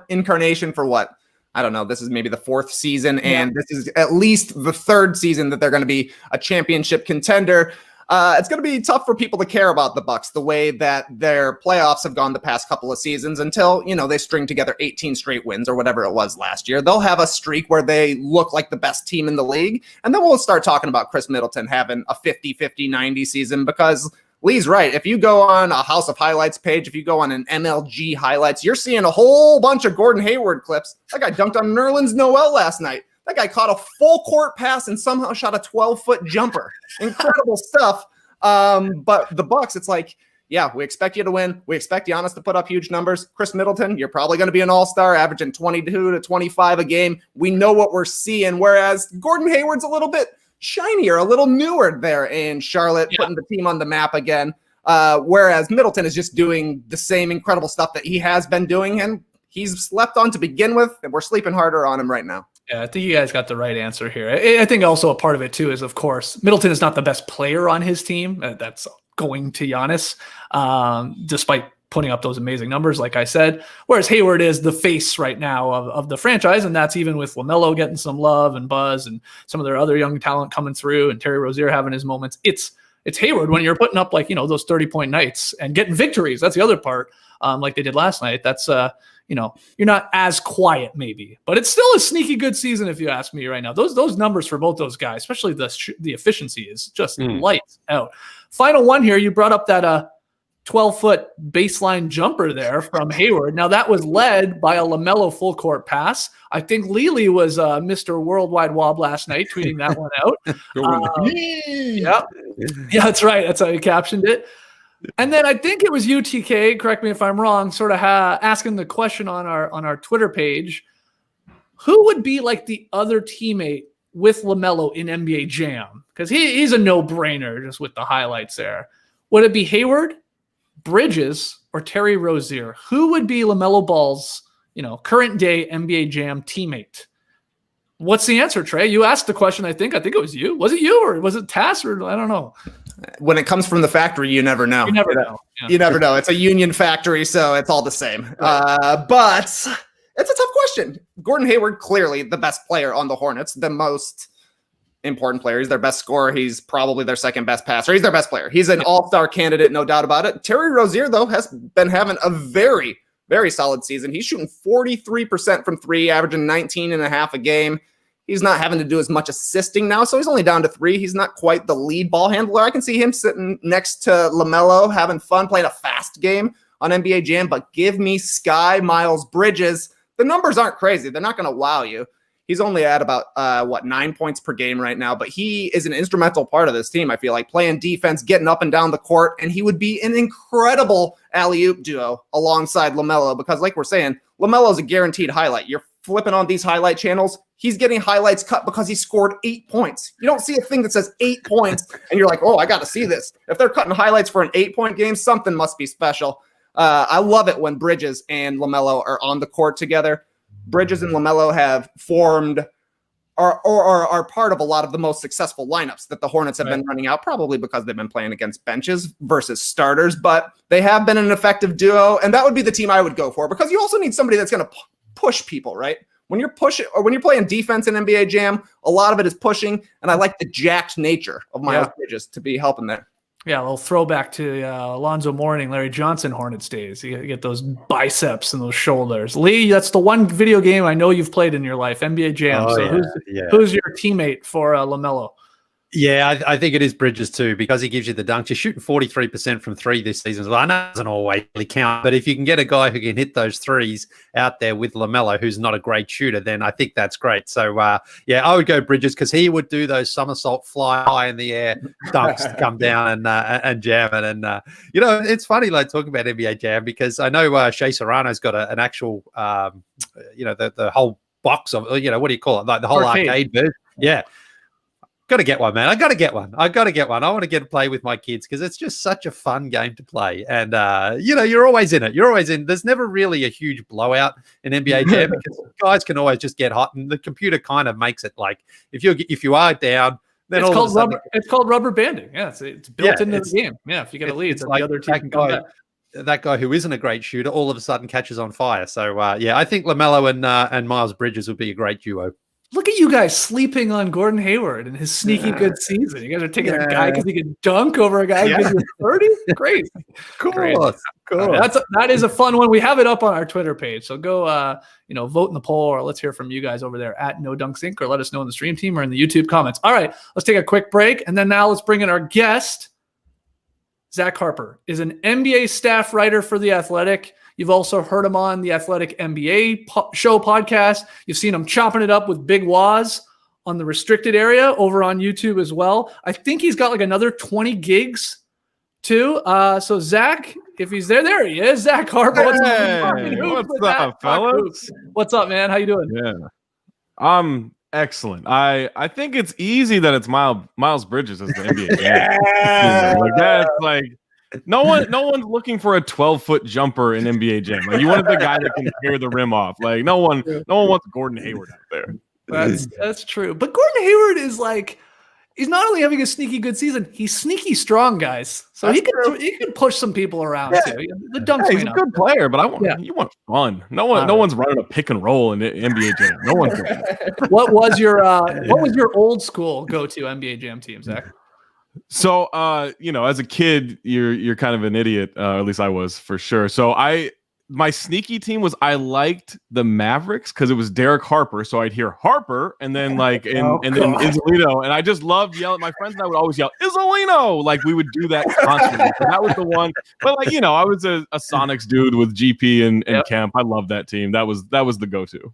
incarnation for what? I don't know. This is maybe the 4th season, and this is at least the 3rd season that they're going to be a championship contender. It's going to be tough for people to care about the Bucks the way that their playoffs have gone the past couple of seasons until, they string together 18 straight wins or whatever it was last year. They'll have a streak where they look like the best team in the league, and then we'll start talking about Khris Middleton having a 50-50-90 season, because Lee's right. If you go on a House of Highlights page, if you go on an MLG highlights, you're seeing a whole bunch of Gordon Hayward clips. That guy dunked on Nerlens Noel last night. That guy caught a full court pass and somehow shot a 12-foot jumper. Incredible stuff. But the Bucks, it's like, yeah, we expect you to win. We expect Giannis to put up huge numbers. Khris Middleton, you're probably going to be an all-star, averaging 22 to 25 a game. We know what we're seeing, whereas Gordon Hayward's a little bit shinier, a little newer there in Charlotte, putting the team on the map again. Whereas Middleton is just doing the same incredible stuff that he has been doing, and he's slept on to begin with, and we're sleeping harder on him right now. Yeah, I think you guys got the right answer here. I think also a part of it too is, of course, Middleton is not the best player on his team. That's going to Giannis, despite putting up those amazing numbers, like I said. Whereas Hayward is the face right now of the franchise, and that's even with LaMelo getting some love and buzz and some of their other young talent coming through and Terry Rozier having his moments. It's Hayward when you're putting up those 30-point nights and getting victories. That's the other part, like they did last night. That's you're not as quiet maybe, but it's still a sneaky good season if you ask me right now. Those numbers for both those guys, especially the efficiency, is just lights out. Final one here. You brought up that 12-foot baseline jumper there from Hayward. Now that was led by a LaMelo full court pass. I think Lely was Mr. Worldwide Wob last night, tweeting that one out. Yeah, that's right. That's how you captioned it. And then I think it was UTK, correct me if I'm wrong, sort of asking the question on our Twitter page, who would be like the other teammate with LaMelo in NBA Jam? Because he's a no-brainer just with the highlights there. Would it be Hayward, Bridges, or Terry Rozier? Who would be LaMelo Ball's, current day NBA Jam teammate? What's the answer, Trey? You asked the question, I think it was you. Was it you or was it Tass, or I don't know? When it comes from the factory, you never know. You never know. Yeah. You never know. It's a union factory, so it's all the same. Right. But it's a tough question. Gordon Hayward, clearly the best player on the Hornets, the most important player. He's their best scorer. He's probably their second best passer. He's their best player. He's an all-star candidate, no doubt about it. Terry Rozier, though, has been having a very, very solid season. He's shooting 43% from three, averaging 19 and a half a game. He's not having to do as much assisting now, so he's only down to 3. He's not quite the lead ball handler. I can see him sitting next to LaMelo, having fun, playing a fast game on NBA Jam, but give me Sky Miles Bridges. The numbers aren't crazy. They're not going to wow you. He's only at about, 9 points per game right now, but he is an instrumental part of this team, I feel like, playing defense, getting up and down the court, and he would be an incredible alley-oop duo alongside LaMelo because, like we're saying, LaMelo's a guaranteed highlight. You're flipping on these highlight channels, he's getting highlights cut because he scored 8 points. You don't see a thing that says 8 points, and you're like, oh, I got to see this. If they're cutting highlights for an 8-point game, something must be special. I love it when Bridges and LaMelo are on the court together. Bridges and LaMelo have formed or are part of a lot of the most successful lineups that the Hornets have been running out, probably because they've been playing against benches versus starters, but they have been an effective duo, and that would be the team I would go for because you also need somebody that's going to push people, right? When you're pushing or when you're playing defense in NBA Jam, a lot of it is pushing, and I like the jacked nature of Miles Bridges to be helping there. Yeah, a little throwback to Alonzo Mourning, Larry Johnson Hornets days. You get those biceps and those shoulders. Lee, that's the one video game I know you've played in your life, NBA Jam. Who's your teammate for LaMelo? Yeah, I think it is Bridges too, because he gives you the dunks. You're shooting 43% from 3 this season. Well, I know it doesn't always really count, but if you can get a guy who can hit those threes out there with LaMelo, who's not a great shooter, then I think that's great. So, I would go Bridges because he would do those somersault fly high in the air dunks to come down and jam it. And, it's funny, like, talking about NBA Jam because I know Shea Serrano's got an actual, the whole box of, what do you call it? Like the whole arcade version. Yeah. Got to get one, man. I got to get one. I want to get to play with my kids because it's just such a fun game to play. And, you're always in it. You're always in. There's never really a huge blowout in NBA Jam because guys can always just get hot. And the computer kind of makes it like if you are down, then It's all of a called sudden, rubber. It's called rubber banding. Yeah, it's built Yeah, into it's- the game. Yeah, if you get a lead, it's so like the other team that can come guy, back. that guy who isn't a great shooter all of a sudden catches on fire. So yeah, I think LaMelo and Miles Bridges would be a great duo. Look at you guys sleeping on Gordon Hayward and his sneaky good season. You guys are taking a guy because he can dunk over a guy who gives you 30? Crazy. Crazy. All right, that is a fun one. We have it up on our Twitter page. So go vote in the poll, or let's hear from you guys over there at No Dunks Inc., or let us know in the stream team or in the YouTube comments. All right, let's take a quick break. And then now let's bring in our guest. Zach Harper is an NBA staff writer for The Athletic. You've also heard him on the Athletic NBA show podcast. You've seen him chopping it up with Big Waz on the restricted area over on YouTube as well. I think he's got like another 20 gigs too. So Zach, if he's there he is. Zach Harper. What's up, fellas? What's up, man? How you doing? Yeah, I'm excellent. I think it's easy that it's Miles Bridges as the NBA Jam. Like that's like no one's looking for a 12-foot jumper in NBA Jam. Like you wanted the guy that can tear the rim off. Like no one wants Gordon Hayward out there. That's true. But Gordon Hayward is like, he's not only having a sneaky good season, he's sneaky strong, guys. So he can push some people around too. The dunks he's a good player, but you want fun. No one's running a pick and roll in the NBA Jam. No one's doing that. What was your old school go-to NBA Jam team, Zach? So as a kid, you're kind of an idiot, or at least I was for sure. So my sneaky team was, I liked the Mavericks because it was Derek Harper. So I'd hear Harper and then then Isolino. And I just loved yelling. My friends and I would always yell, Isolino. Like we would do that constantly. So that was the one. But I was a Sonics dude with GP and Kemp. I loved that team. That was the go-to.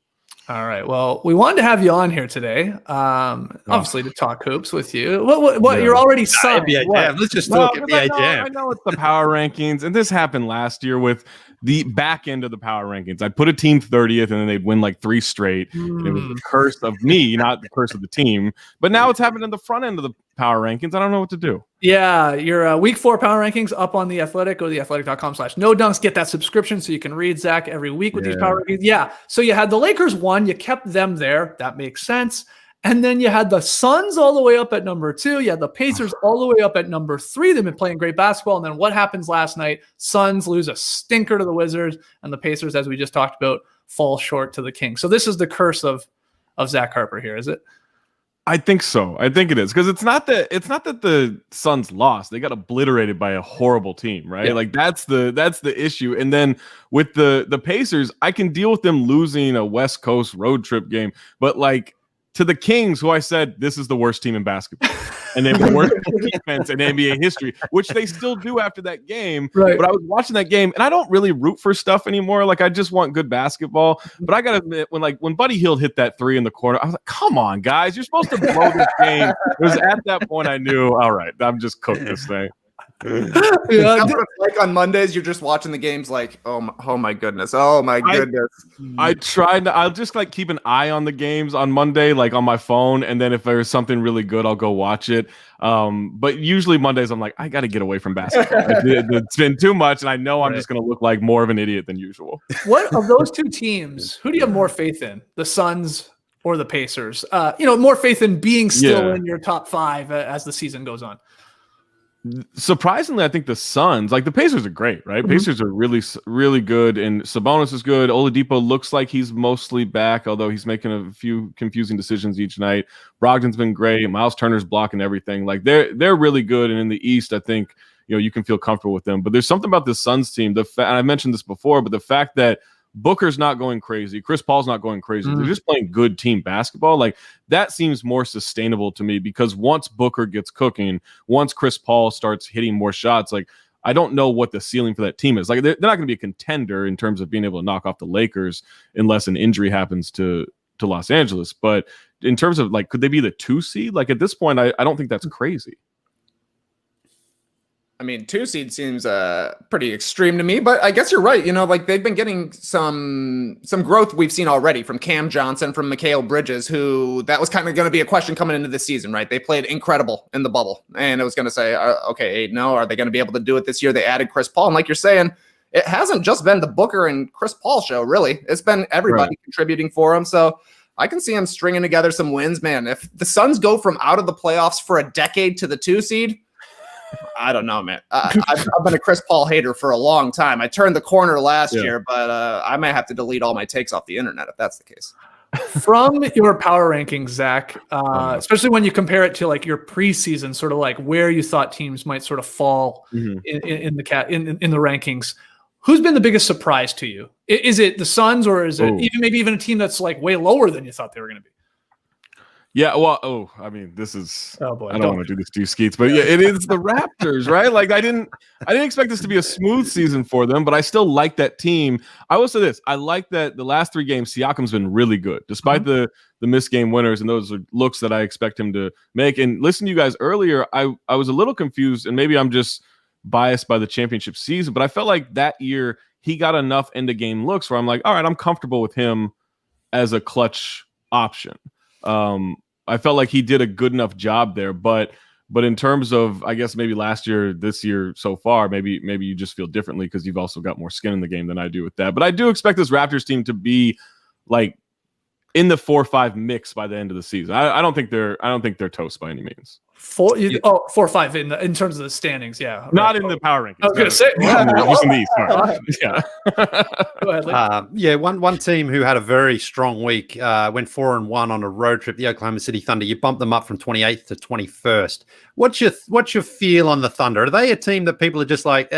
All right. Well, we wanted to have you on here today, obviously to talk hoops with you. What you're already signed. NBA Jam. Let's just talk NBA Jam. I know it's the power rankings, and this happened last year with the back end of the power rankings. I'd put a team 30th, and then they'd win like 3 straight. And it was the curse of me, not the curse of the team. But now it's happening in the front end of the power rankings. I don't know what to do. Yeah, your week 4 power rankings up on The Athletic. Go to theathletic.com/no-dunks. Get that subscription so you can read Zach every week with these power rankings. Yeah, so you had the Lakers 1. You kept them there. That makes sense. And then you had the Suns all the way up at number 2. You had the Pacers all the way up at number 3. They've been playing great basketball. And then what happens last night? Suns lose a stinker to the Wizards, and the Pacers, as we just talked about, fall short to the Kings. So this is the curse of Zach Harper here, is it? I think so. I think it is, because it's not that the Suns lost. They got obliterated by a horrible team, right? Yeah. Like that's the issue. And then with the Pacers, I can deal with them losing a West Coast road trip game, but like to the Kings, who I said this is the worst team in basketball, and they have the worst defense in NBA history, which they still do after that game. Right. But I was watching that game, and I don't really root for stuff anymore. Like I just want good basketball. But I gotta admit, when Buddy Hield hit that 3 in the corner, I was like, "Come on, guys, you're supposed to blow this game." It was at that point I knew, all right, I'm just cooked this thing. What it's like on Mondays, you're just watching the games like, oh my goodness. I tried. I'll just like keep an eye on the games on Monday, like on my phone, and then if there's something really good, I'll go watch it. But usually Mondays, I'm like, I got to get away from basketball. It's been too much, and I know I'm just going to look like more of an idiot than usual. What of those two teams? Who do you have more faith in, the Suns or the Pacers? More faith in being still in your top 5 as the season goes on. Surprisingly, I think the Suns, like the Pacers are great, right? Mm-hmm. Pacers are really, really good, and Sabonis is good. Oladipo looks like he's mostly back, although he's making a few confusing decisions each night. Brogdon's been great. Miles Turner's blocking everything. Like they're really good, and in the East, I think you can feel comfortable with them. But there's something about this Suns team. And I mentioned this before, but the fact that Booker's not going crazy, Chris Paul's not going crazy. They're just playing good team basketball. Like that seems more sustainable to me, because once Booker gets cooking, once Chris Paul starts hitting more shots, like I don't know what the ceiling for that team is. Like they're not going to be a contender in terms of being able to knock off the Lakers unless an injury happens to Los Angeles. But in terms of like, could they be the 2 seed? Like at this point, I don't think that's crazy. I mean, 2 seed seems pretty extreme to me, but I guess you're right. Like they've been getting some growth we've seen already from Cam Johnson, from Mikal Bridges, who that was kind of going to be a question coming into this season, right? They played incredible in the bubble, and it was going to say, okay, 8-0, are they going to be able to do it this year? They added Chris Paul, and like you're saying, it hasn't just been the Booker and Chris Paul show, really. It's been everybody contributing for him. So I can see them stringing together some wins, man. If the Suns go from out of the playoffs for a decade to the 2 seed, I don't know, man. I've been a Chris Paul hater for a long time. I turned the corner last year, but I might have to delete all my takes off the internet if that's the case. From your power rankings, Zach, especially when you compare it to like your preseason, sort of like where you thought teams might sort of fall in the rankings, who's been the biggest surprise to you? Is it the Suns, or is it even a team that's like way lower than you thought they were going to be? Yeah, well, I mean, this is. Oh boy, I don't want to do this to you, Skeets, but yeah, it is the Raptors, right? Like, I didn't expect this to be a smooth season for them, but I still like that team. I will say this: I like that the last 3 games, Siakam's been really good, despite the missed game winners, and those are looks that I expect him to make. And listen to you guys earlier, I was a little confused, and maybe I'm just biased by the championship season, but I felt like that year he got enough end of game looks where I'm like, all right, I'm comfortable with him as a clutch option. I felt like he did a good enough job there, but in terms of, I guess maybe last year, this year so far, maybe you just feel differently because you've also got more skin in the game than I do with that. But I do expect this Raptors team to be like in the 4-5 mix by the end of the season. I don't think they're toast by any means. 4-5 in terms of the standings, yeah. Right. Not in the power rankings. I was going to say, just in these. Yeah. Go ahead, Lee. One team who had a very strong week went 4-1 on a road trip. The Oklahoma City Thunder. You bumped them up from 28th to 21st. What's your feel on the Thunder? Are they a team that people are just like,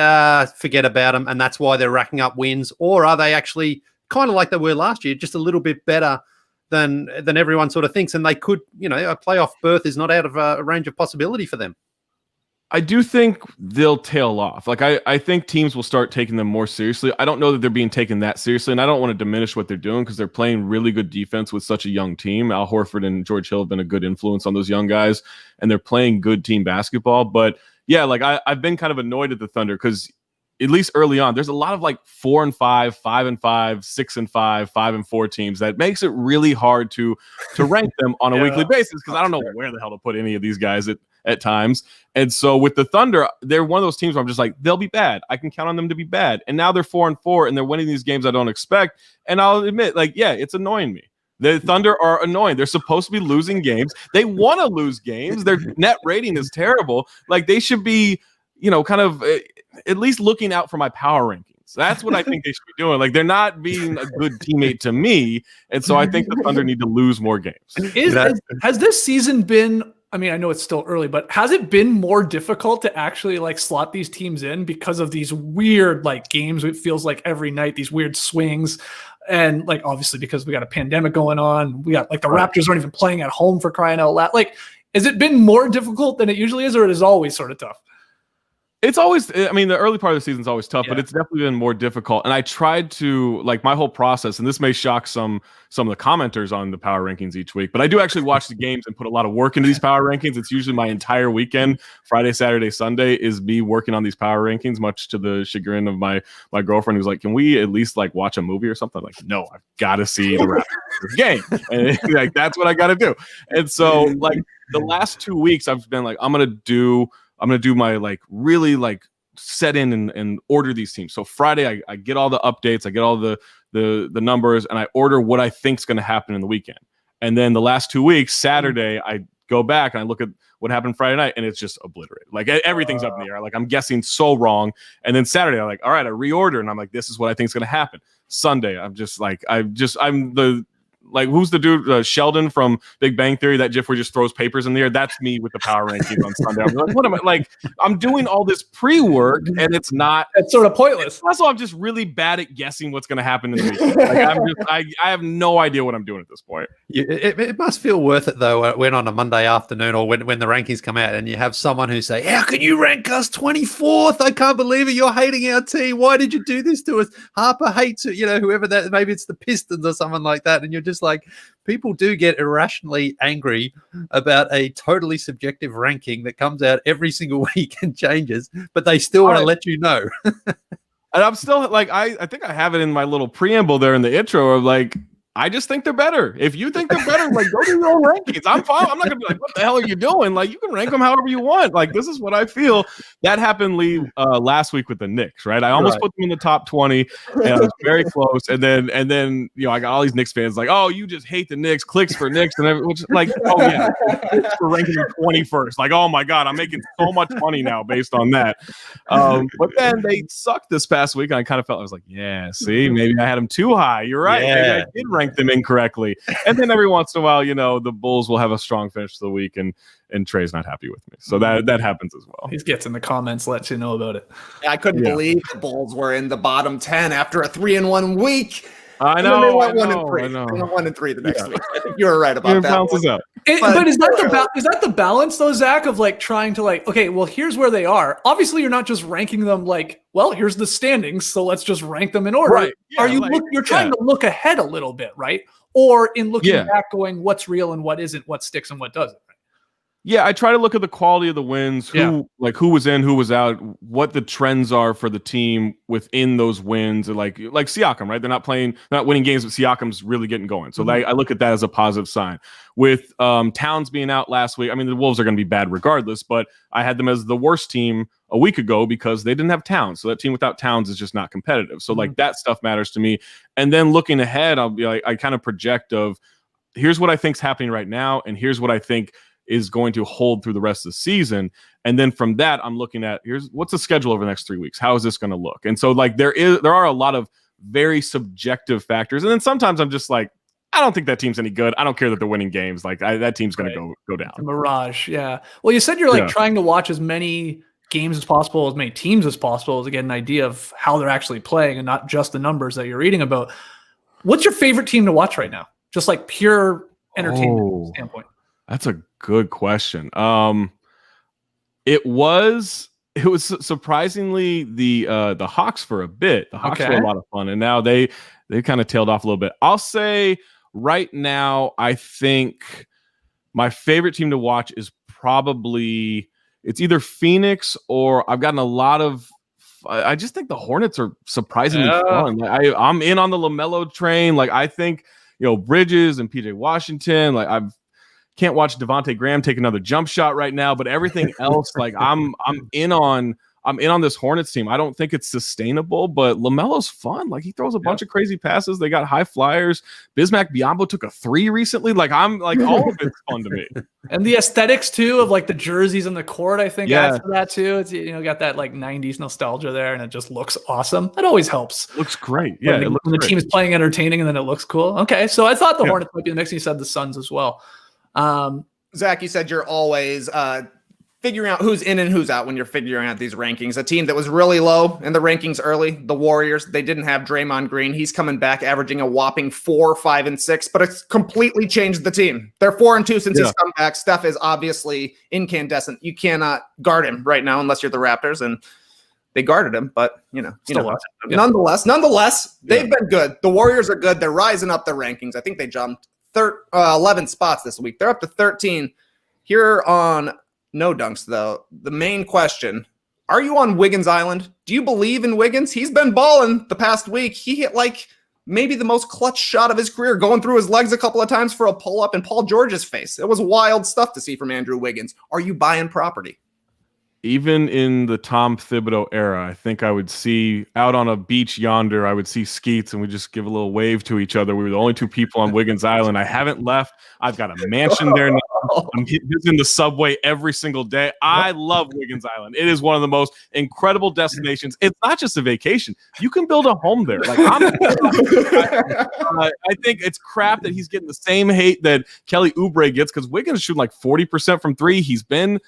forget about them, and that's why they're racking up wins, or are they actually kind of like they were last year, just a little bit better than everyone sort of thinks, and they could, a playoff berth is not out of a range of possibility for them? I do think they'll tail off. Like, I think teams will start taking them more seriously. I don't know that they're being taken that seriously, and I don't want to diminish what they're doing because they're playing really good defense with such a young team. Al Horford and George Hill have been a good influence on those young guys, and they're playing good team basketball. But yeah, like I've been kind of annoyed at the Thunder because at least early on, there's a lot of like 4-5, 5-5, 6-5, 5-4 teams that makes it really hard to rank them on a weekly basis because I don't know where the hell to put any of these guys at times. And so with the Thunder, they're one of those teams where I'm just like, they'll be bad. I can count on them to be bad. And now they're 4-4 and they're winning these games I don't expect. And I'll admit, like, yeah, it's annoying me. The Thunder are annoying. They're supposed to be losing games. They want to lose games. Their net rating is terrible. Like, they should be, kind of at least looking out for my power rankings. That's what I think they should be doing. Like, they're not being a good teammate to me. And so I think the Thunder need to lose more games. Has this season been, I mean, I know it's still early, but has it been more difficult to actually like slot these teams in because of these weird like games? It feels like every night, these weird swings. And like, obviously because we got a pandemic going on, we got like the Raptors aren't even playing at home for crying out loud. Like, has it been more difficult than it usually is, or it is always sort of tough? It's always, I mean, the early part of the season is always tough, but it's definitely been more difficult. And I tried to, like, my whole process, and this may shock some of the commenters on the power rankings each week, but I do actually watch the games and put a lot of work into these power rankings. It's usually my entire weekend, Friday, Saturday, Sunday, is me working on these power rankings, much to the chagrin of my girlfriend, who's like, can we at least, like, watch a movie or something? I'm like, no, I've got to see the Raptors game. And like, that's what I got to do. And so, like, the last 2 weeks, I've been like, I'm going to do my like really like set in and order these teams. So Friday, I get all the updates, I get all the numbers, and I order what I think is going to happen in the weekend. And then the last 2 weeks, Saturday, I go back and I look at what happened Friday night, and it's just obliterated. Like, everything's up in the air. Like, I'm guessing so wrong. And then Saturday, I'm like, all right, I reorder, and I'm like, this is what I think is going to happen. Sunday, I'm the like, who's the dude, Sheldon from Big Bang Theory, that GIF where he just throws papers in the air? That's me with the power rankings on Sunday. I'm like, what am I, like, I'm doing all this pre-work, and it's sort of pointless. Also, I'm just really bad at guessing what's going to happen in the week. Like, I have no idea what I'm doing at this point. It must feel worth it, though, when on a Monday afternoon or when the rankings come out and you have someone who say, how can you rank us 24th? I can't believe it. You're hating our team. Why did you do this to us? Harper hates it. Whoever that, maybe it's the Pistons or someone like that. And you're just like, people do get irrationally angry about a totally subjective ranking that comes out every single week and changes, but they still want to let you know. And I'm still like, I think I have it in my little preamble there in the intro of like, I just think they're better. If you think they're better, like go to your own rankings. I'm fine. I'm not gonna be like, what the hell are you doing? Like you can rank them however you want. Like this is what I feel. That happened last week with the Knicks, right? I almost put them in the top 20, and I was very close. And then I got all these Knicks fans like, oh, you just hate the Knicks, clicks for Knicks, and which like, oh yeah, for ranking them 21st. Like, oh my god, I'm making so much money now based on that. But then they sucked this past week, and I kind of felt I was like, yeah, see, maybe I had them too high. You're right. Yeah. Maybe I did rank them incorrectly. And then every once in a while, the Bulls will have a strong finish to the week, and Trey's not happy with me. So that happens as well. He gets in the comments, lets you know about it. I couldn't believe the Bulls were in the bottom 10 after a 3-1 week. I know. They went I 1-3. know. They went 1-3 the next week. I think you were right about that. Bounces out. But is that the balance though, Zach, of like trying to like, okay, well, here's where they are. Obviously, you're not just ranking them like, well, here's the standings, so let's just rank them in order. Right. Yeah, You're trying to look ahead a little bit, right? Or in looking back, going, what's real and what isn't, what sticks and what doesn't. Yeah, I try to look at the quality of the wins, who was in, who was out, what the trends are for the team within those wins, and like Siakam, right? They're not winning games, but Siakam's really getting going. So I look at that as a positive sign. With Towns being out last week, I mean the Wolves are going to be bad regardless, but I had them as the worst team a week ago because they didn't have Towns. So that team without Towns is just not competitive. So like that stuff matters to me. And then looking ahead, I'll be like, I kind of project of here's what I think's happening right now, and here's what I think is going to hold through the rest of the season. And then from that, I'm looking at what's the schedule over the next 3 weeks? How is this going to look? And so like there are a lot of very subjective factors. And then sometimes I'm just like, I don't think that team's any good. I don't care that they're winning games. Like that team's going to go down. A mirage. Yeah. Well, you said you're like trying to watch as many games as possible, as many teams as possible to get an idea of how they're actually playing and not just the numbers that you're reading about. What's your favorite team to watch right now? Just like pure entertainment standpoint. That's a good question. It was surprisingly the Hawks for a bit. The Hawks were a lot of fun, and now they kind of tailed off a little bit. I'll say right now, I think my favorite team to watch is probably it's either Phoenix or I've gotten a lot of. I just think the Hornets are surprisingly fun. Like, I'm in on the LaMelo train. Like I think Bridges and PJ Washington. Like can't watch Devontae Graham take another jump shot right now, but everything else, like I'm in on this Hornets team. I don't think it's sustainable, but LaMelo's fun. Like he throws a bunch of crazy passes. They got high flyers. Bismack Biyombo took a 3 recently. Like I'm like all of it's fun to me. And the aesthetics too of like the jerseys on the court, I think adds to that too. It's got that like 90s nostalgia there, and it just looks awesome. That always helps. Looks great. Yeah, when the team is playing entertaining and then it looks cool. Okay, so I thought the Hornets might be the mix. You said the Suns as well. Zach, you said you're always figuring out who's in and who's out when you're figuring out these rankings. A team that was really low in the rankings early, the Warriors, they didn't have Draymond Green. He's coming back, averaging a whopping 4, 5, and 6, but it's completely changed the team. They're 4-2 since he's come back. Steph is obviously incandescent. You cannot guard him right now unless you're the Raptors, and they guarded him, but nonetheless, they've been good. The Warriors are good. They're rising up their rankings. I think they jumped 11 spots this week. They're up to 13. Here on No Dunks, though, the main question, are you on Wiggins Island? Do you believe in Wiggins? He's been balling the past week. He hit like maybe the most clutch shot of his career, going through his legs a couple of times for a pull-up in Paul George's face. It was wild stuff to see from Andrew Wiggins. Are you buying property? Even in the Tom Thibodeau era, I think I would see out on a beach yonder, I would see Skeets and we just give a little wave to each other. We were the only 2 people on Wiggins Island. I haven't left. I've got a mansion there now. I'm using the subway every single day. I love Wiggins Island. It is one of the most incredible destinations. It's not just a vacation. You can build a home there. Like I think it's crap that he's getting the same hate that Kelly Oubre gets because Wiggins is shooting like 40% from 3. He's been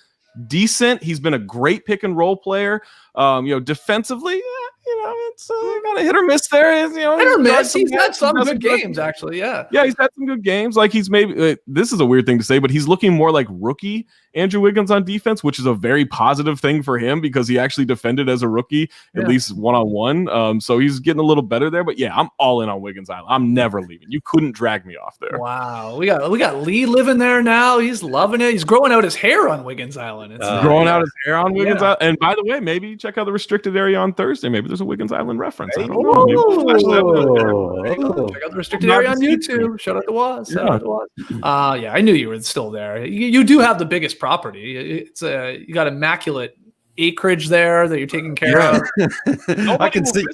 decent. He's been a great pick and roll player. Defensively, it's kind of hit or miss there. Hit or miss. He's had some good games, actually. Yeah, he's had some good games. Like he's maybe this is a weird thing to say, but he's looking more like rookie Andrew Wiggins on defense, which is a very positive thing for him because he actually defended as a rookie, at least one-on-one. So he's getting a little better there. But yeah, I'm all in on Wiggins Island. I'm never leaving. You couldn't drag me off there. Wow, we got Lee living there now. He's loving it. He's growing out his hair on Wiggins Island. It's growing out his hair on Wiggins Island. And by the way, maybe check out the restricted area on Thursday. Maybe there's a Wiggins Island reference. I don't Check out the restricted area on YouTube. Shout out to Waz. Yeah, I knew you were still there. You do have the biggest property. It's you got immaculate acreage there that you're taking care of. I can see.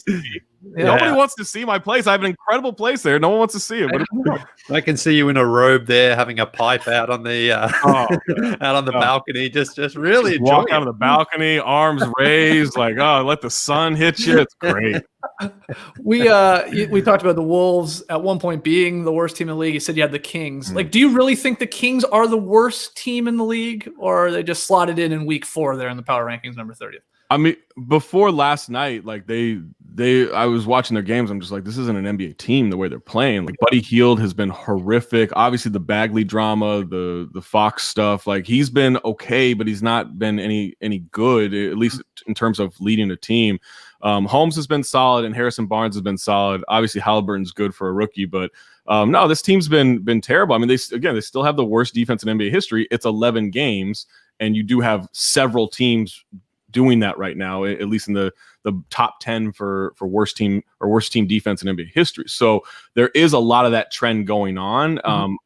Nobody wants to see my place. I have an incredible place there. No one wants to see it. But I can see you in a robe there, having a pipe out on the balcony. Just really walk out of the balcony, arms raised, like let the sun hit you. It's great. We talked about the Wolves at one point being the worst team in the league. You said you had the Kings. Like, do you really think the Kings are the worst team in the league, or are they just slotted in week 4 there in the power rankings, number 30th? I mean, before last night, like I was watching their games. I'm just like, this isn't an NBA team the way they're playing. Like, Buddy Hield has been horrific. Obviously, the Bagley drama, the Fox stuff, like he's been okay, but he's not been any good, at least in terms of leading a team. Holmes has been solid, and Harrison Barnes has been solid. Obviously, Halliburton's good for a rookie, but no, this team's been terrible. I mean, they still have the worst defense in NBA history. It's 11 games, and you do have several teams doing that right now, at least in the top 10 for worst team defense in NBA history. So there is a lot of that trend going on.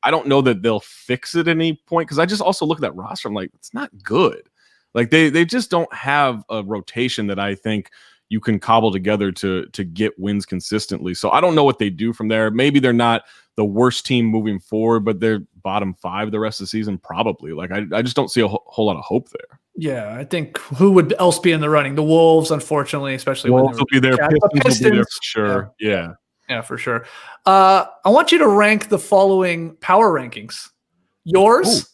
I don't know that they'll fix it at any point, because I just also look at that roster. I'm like, it's not good. Like they just don't have a rotation that I think you can cobble together to get wins consistently. So I don't know what they do from there. Maybe they're not the worst team moving forward, but they're bottom 5 the rest of the season, probably. Like I just don't see a whole lot of hope there. Yeah, I think who would else be in the running? The Wolves, unfortunately, especially Wolves will be there. Pistons will be there for sure. Yeah, for sure. I want you to rank the following power rankings. Yours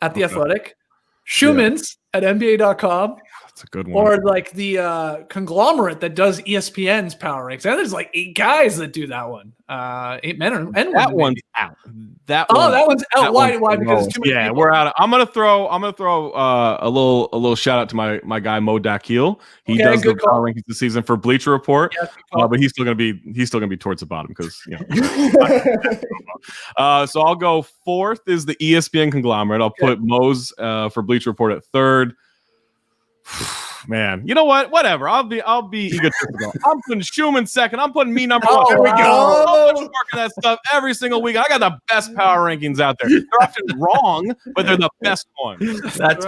at The Athletic, Schumann's at NBA.com. That's a good one. Or like the conglomerate that does ESPN's power rankings. And there's like 8 guys that do that one. 8 men and women. That one's out. That one's out. Why? Because it's too many people. We're out. I'm gonna throw a little shout out to my guy Mo Dakhil. He does the power rankings this season for Bleacher Report. But he's still gonna be towards the bottom because so I'll go 4th is the ESPN conglomerate. I'll put Mo's for Bleacher Report at 3rd. Man, you know what? Whatever. I'll be egotistical. I'm putting Schumann 2nd. I'm putting me number 1. There we go. I'm working that stuff every single week. I got the best power rankings out there. They're often wrong, but they're the best ones. That's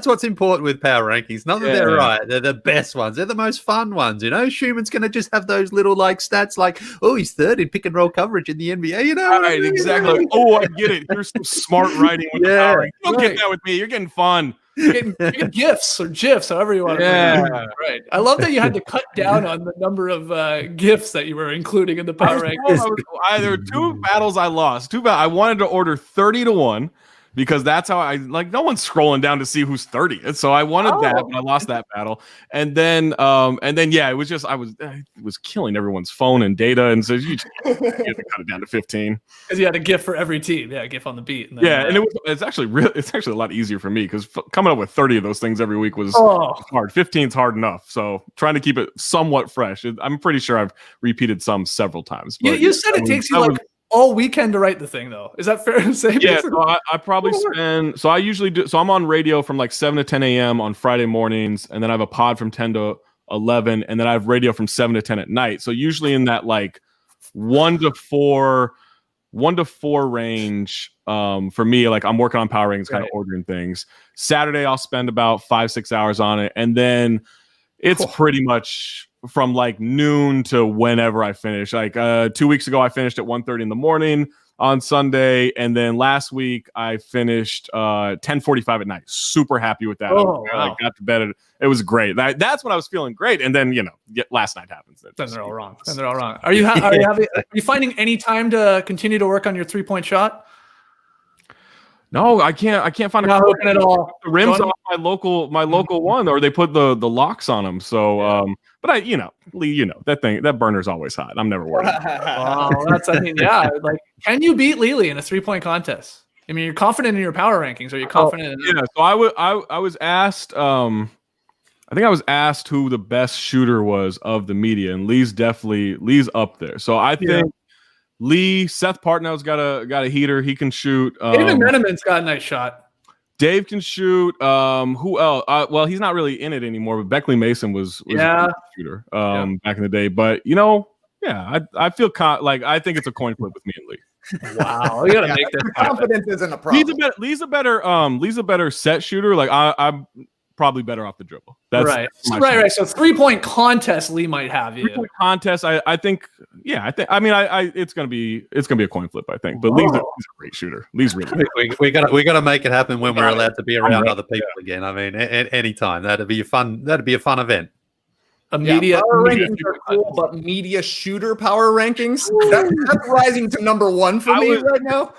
what's important with power rankings. Not that they're right. They're the best ones. They're the most fun ones. You know, Schumann's going to just have those little like stats like, oh, he's 3rd in pick and roll coverage in the NBA. You know, right? Exactly. Oh, I get it. Here's some smart writing with the power rankings. You don't get that with me. You're getting fun. You're getting GIFs or GIFs, however you want to right. I love that you had to cut down on the number of GIFs that you were including in the power rankings. There were 2 battles I lost. I wanted to order 30-1 because that's how I like. No one's scrolling down to see who's 30th, so I wanted that, but I lost that battle. And then it was just I was killing everyone's phone and data, and so you had to cut it down to 15 because you had a GIF for every team. Yeah, a GIF on the beat. And then, and it's actually a lot easier for me because coming up with 30 of those things every week was hard. 15's hard enough, so trying to keep it somewhat fresh. I'm pretty sure I've repeated some several times. But you said it takes you all weekend to write the thing, though. Is that fair to say? Yeah, so I probably spend. So I usually do. So I'm on radio from like 7 to 10 a.m. on Friday mornings, and then I have a pod from 10 to 11, and then I have radio from 7 to 10 at night. So usually in that like 1 to 4 range. For me, like I'm working on power rankings, kind of ordering things. Saturday I'll spend about 5-6 hours on it, and then it's pretty much from like noon to whenever I finish. Like 2 weeks ago, I finished at 1:30 in the morning on Sunday, and then last week I finished 10:45 at night. Super happy with that. I got to bed. It was great. That's when I was feeling great. And then last night happens. Then they're all wrong. Are you finding any time to continue to work on your 3-point shot? No, I can't find not hooking at all. The rims off my local one, or they put the locks on them. So, but Lee, that burner's always hot. I'm never worried. Like, can you beat Lely in a 3-point contest? I mean, you're confident in your power rankings. Are you confident? So I was asked. I think I was asked who the best shooter was of the media, and Lee's up there. So I think. Lee, Seth Partnow's got a heater. He can shoot. David Meneman's got a nice shot. Dave can shoot. Who else? Well, he's not really in it anymore, but Beckley Mason was a good shooter back in the day. But I feel I think it's a coin flip with me and Lee. Wow, we gotta make this confidence isn't a problem. Lee's a better set shooter. Like I'm probably better off the dribble. That's right. So 3-point contest, Lee might have you. 3-point contest. I think. It's gonna be a coin flip. I think. But Lee's a great shooter. Lee's really. We gotta make it happen when we're allowed to be around other people again. I mean, at any time that'd be a fun event. Media rankings are cool, but media shooter power rankings, that's rising to number 1 for me right now.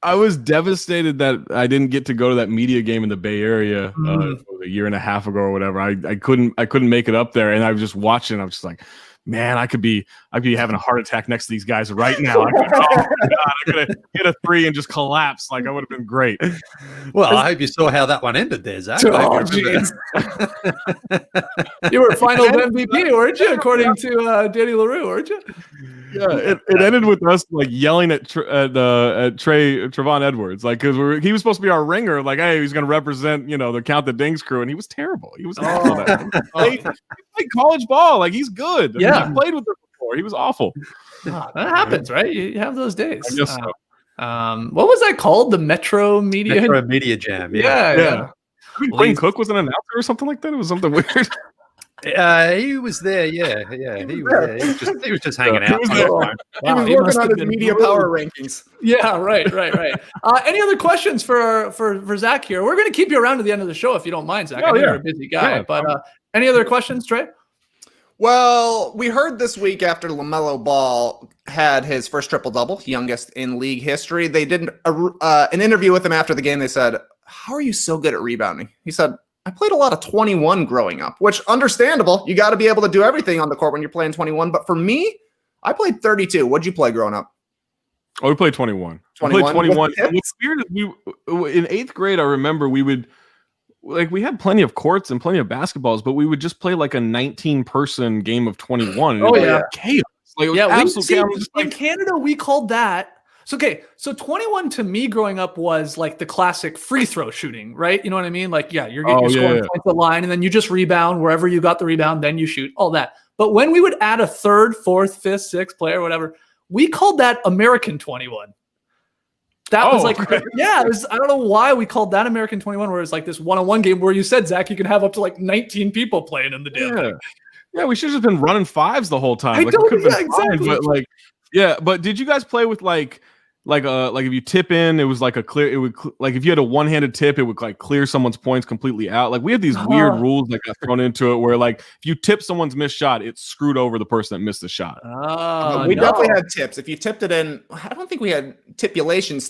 I was devastated that I didn't get to go to that media game in the Bay Area a year and a half ago or whatever. I couldn't make it up there, and I was just watching. I was just like, man, I could be having a heart attack next to these guys right now. Oh my God, I could have hit a 3 and just collapsed. Like, I would have been great. Well, I hope you saw how that one ended there, Zach. Oh, geez. You were finals MVP, weren't you? According to Danny LaRue, weren't you? Yeah, it ended with us like yelling at Trevon Edwards, like because he was supposed to be our ringer, like hey, he's going to represent the Count the Dings crew, and he was terrible. He was awful. He played college ball, like he's good. Yeah, he played with them before. He was awful. That happens, right? You have those days. I guess so. What was that called? The Metro Media Jam. Yeah. I think Quinn Cook was an announcer or something like that. It was something weird. He was there, yeah. He was just hanging out. He was working on his media power rankings. Yeah, right. Any other questions for Zach here? We're going to keep you around to the end of the show if you don't mind, Zach. I know you're a busy guy, but any other questions, Trey? Well, we heard this week after LaMelo Ball had his first triple-double, youngest in league history. They did an interview with him after the game. They said, "How are you so good at rebounding?" He said, "I played a lot of 21 growing up," which understandable. You got to be able to do everything on the court when you're playing 21. But for me, I played 32. What'd you play growing up? Oh, we played 21. 21. We played 21. What's weird is in 8th grade, I remember we had plenty of courts and plenty of basketballs, but we would just play like a 19-person game of 21. Oh, yeah. Chaos. Like, in Canada, we called that. So 21 to me growing up was like the classic free throw shooting, right? You know what I mean? Like, you're scoring points at the line, and then you just rebound wherever you got the rebound, then you shoot, all that. But when we would add a 3rd, 4th, 5th, 6th player, whatever, we called that American 21. That was like, right. I don't know why we called that American 21, where it's like this one-on-one game where you said, Zach, you can have up to like 19 people playing in the damn thing. Yeah, we should have just been running 5s the whole time. Exactly. But did you guys play with like if you tip in, it was like like if you had a one-handed tip, it would like clear someone's points completely out. Like we had these weird rules that got thrown into it where like if you tip someone's missed shot, it screwed over the person that missed the shot. We definitely had tips. If you tipped it in, I don't think we had stipulations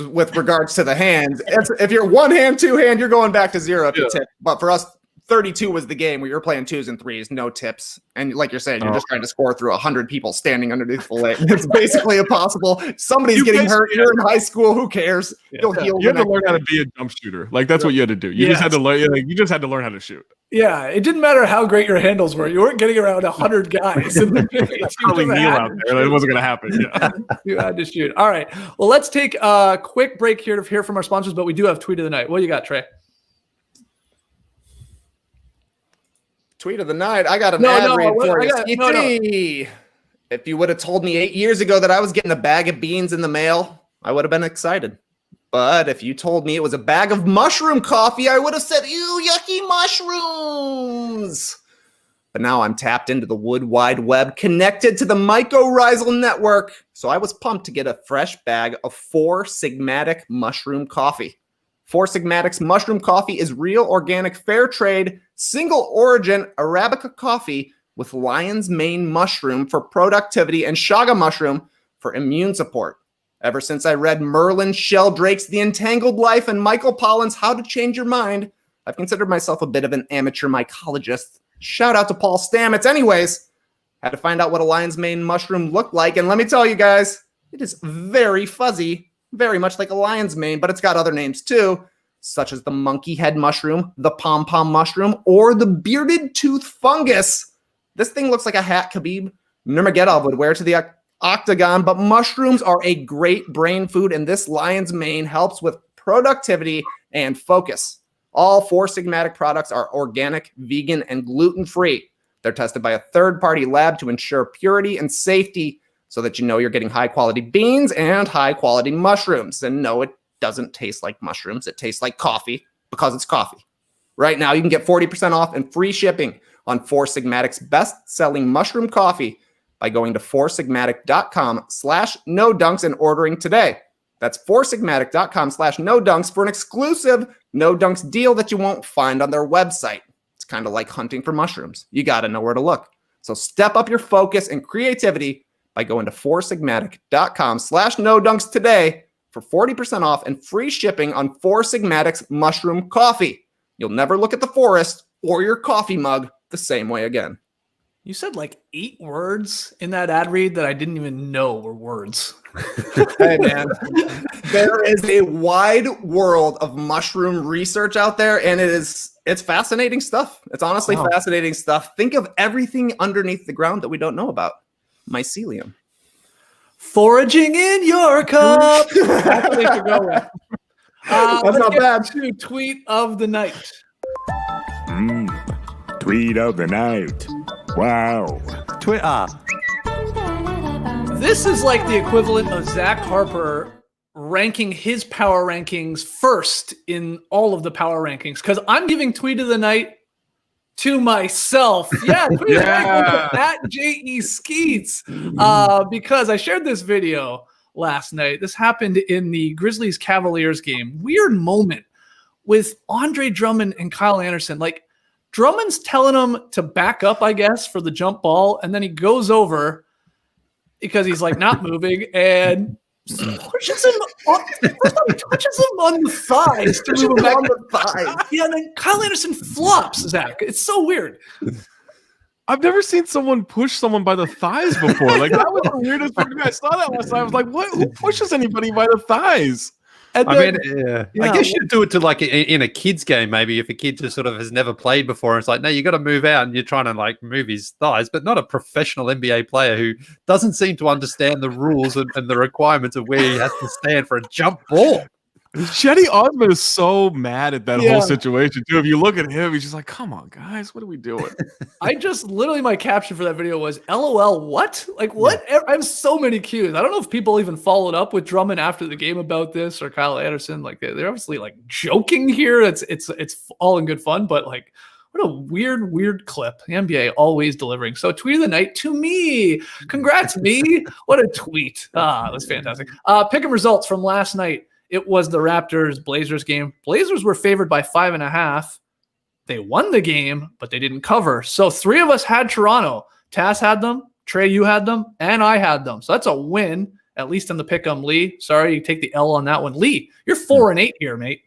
with regards to the hands. If you're one hand, two hand, you're going back to 0 if you tip. But for us, 32 was the game where you're playing 2s and 3s, no tips. And like you're saying, you're just trying to score through 100 people standing underneath the lane. It's basically impossible. Somebody's getting hurt. You're in high school. Who cares? You'll heal. You had to learn how to be a jump shooter. Like that's what you had to do. You just had to learn. You just had to learn how to shoot. Yeah, it didn't matter how great your handles were. You weren't getting around 100 guys. In the probably kneel out there. That wasn't going to happen. Yeah. You had to shoot. All right. Well, let's take a quick break here to hear from our sponsors, but we do have Tweet of the Night. What do you got, Trey? Tweet of the night. I got an ad read for you. If you would have told me 8 years ago that I was getting a bag of beans in the mail, I would have been excited. But if you told me it was a bag of mushroom coffee, I would have said, ew, yucky mushrooms. But now I'm tapped into the Wood Wide Web, connected to the mycorrhizal network. So I was pumped to get a fresh bag of 4 Sigmatic mushroom coffee. 4 Sigmatic's mushroom coffee is real, organic, fair trade, single origin Arabica coffee with lion's mane mushroom for productivity and chaga mushroom for immune support. Ever since I read Merlin Sheldrake's The Entangled Life and Michael Pollan's How to Change Your Mind, I've considered myself a bit of an amateur mycologist. Shout out to Paul Stamets. Anyways, had to find out what a lion's mane mushroom looked like, and let me tell you guys, it is very fuzzy. Very much like a lion's mane, but it's got other names too, such as the monkey head mushroom, the pom-pom mushroom, or the bearded tooth fungus. This thing looks like a hat Khabib Nurmagomedov would wear to the octagon, but mushrooms are a great brain food, and this lion's mane helps with productivity and focus. All Four Sigmatic products are organic, vegan, and gluten-free. They're tested by a third-party lab to ensure purity and safety so that you know you're getting high-quality beans and high-quality mushrooms. And no, it doesn't taste like mushrooms. It tastes like coffee because it's coffee. Right now, you can get 40% off and free shipping on Four Sigmatic's best-selling mushroom coffee by going to foursigmatic.com/no-dunks and ordering today. That's foursigmatic.com/no-dunks for an exclusive no-dunks deal that you won't find on their website. It's kind of like hunting for mushrooms. You got to know where to look. So step up your focus and creativity by going to foursigmatic.com/no-dunks today for 40% off and free shipping on Four Sigmatic's mushroom coffee. You'll never look at the forest or your coffee mug the same way again. You said like 8 words in that ad read that I didn't even know were words. Hey, man. There is a wide world of mushroom research out there, and it's fascinating stuff. It's honestly fascinating stuff. Think of everything underneath the ground that we don't know about. Mycelium. Foraging in your cup. That's what they should go with. That's not bad. To tweet of the night. Tweet of the night. Wow. Twitter. This is like the equivalent of Zach Harper ranking his power rankings first in all of the power rankings, because I'm giving tweet of the night to myself. Yeah, tweet of the night at J.E. Skeets, because I shared this video last night. This happened in the Grizzlies Cavaliers game. Weird moment with Andre Drummond and Kyle Anderson. Like, Drummond's telling him to back up, I guess, for the jump ball, and then he goes over because he's like not moving and pushes him on, touches him on the thighs to move him back. On the thighs. Yeah, and then Kyle Anderson flops, Zach. It's so weird. I've never seen someone push someone by the thighs before. Like, that was the weirdest thing to me. I saw that last night. I was like, what? Who pushes anybody by the thighs? And I then, mean, I guess you'd do it to like in a kid's game, maybe if a kid just sort of has never played before. It's like, no, you got to move out and you're trying to like move his thighs, but not a professional NBA player who doesn't seem to understand the rules and the requirements of where he has to stand for a jump ball. Chetty Osman is so mad at that whole situation too. If you look at him, he's just like, "Come on, guys, what are we doing?" I just literally, my caption for that video was "LOL." What? Like what? Yeah. I have so many cues. I don't know if people even followed up with Drummond after the game about this or Kyle Anderson. Like they're obviously like joking here. It's all in good fun, but like what a weird clip. The NBA always delivering. So tweet of the night to me. Congrats, me. What a tweet. That's fantastic. Pick 'em results from last night. It was the Raptors-Blazers game. Blazers were favored by 5.5. They won the game, but they didn't cover. So 3 of us had Toronto. Tass had them. Trey, you had them. And I had them. So that's a win, at least in the pick'em. Lee, sorry, you take the L on that one. Lee, you're 4-8 here, mate,